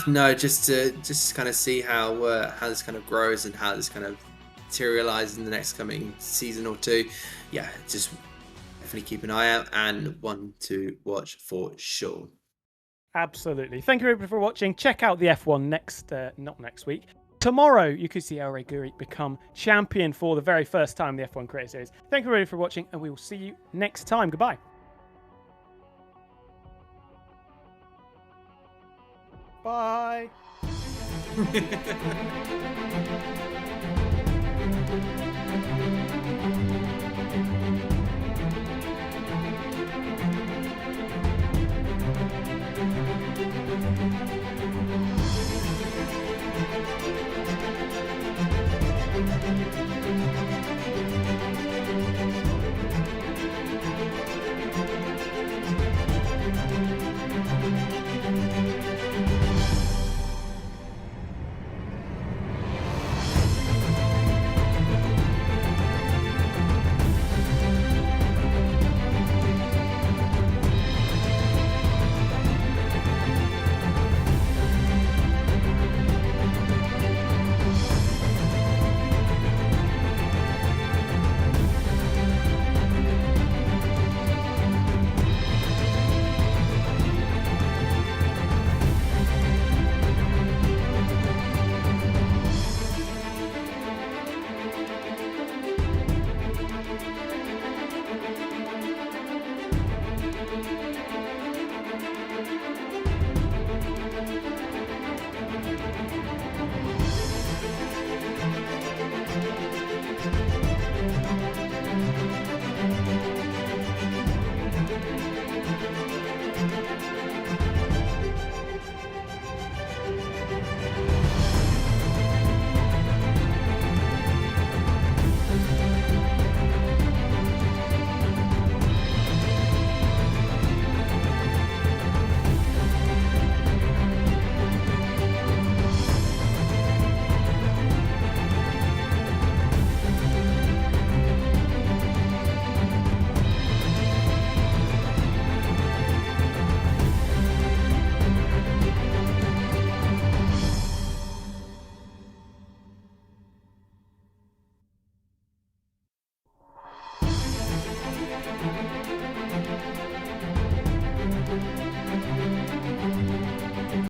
B: No, just to kind of see how this kind of grows and how this kind of materializes in the next coming season or two. Yeah, just definitely keep an eye out and one to watch for sure.
A: Absolutely. Thank you everybody for watching. Check out the F1 not next week. Tomorrow, you could see El Reguri become champion for the very first time in the F1 Creator Series. Thank you everybody for watching, and we will see you next time. Goodbye. Bye.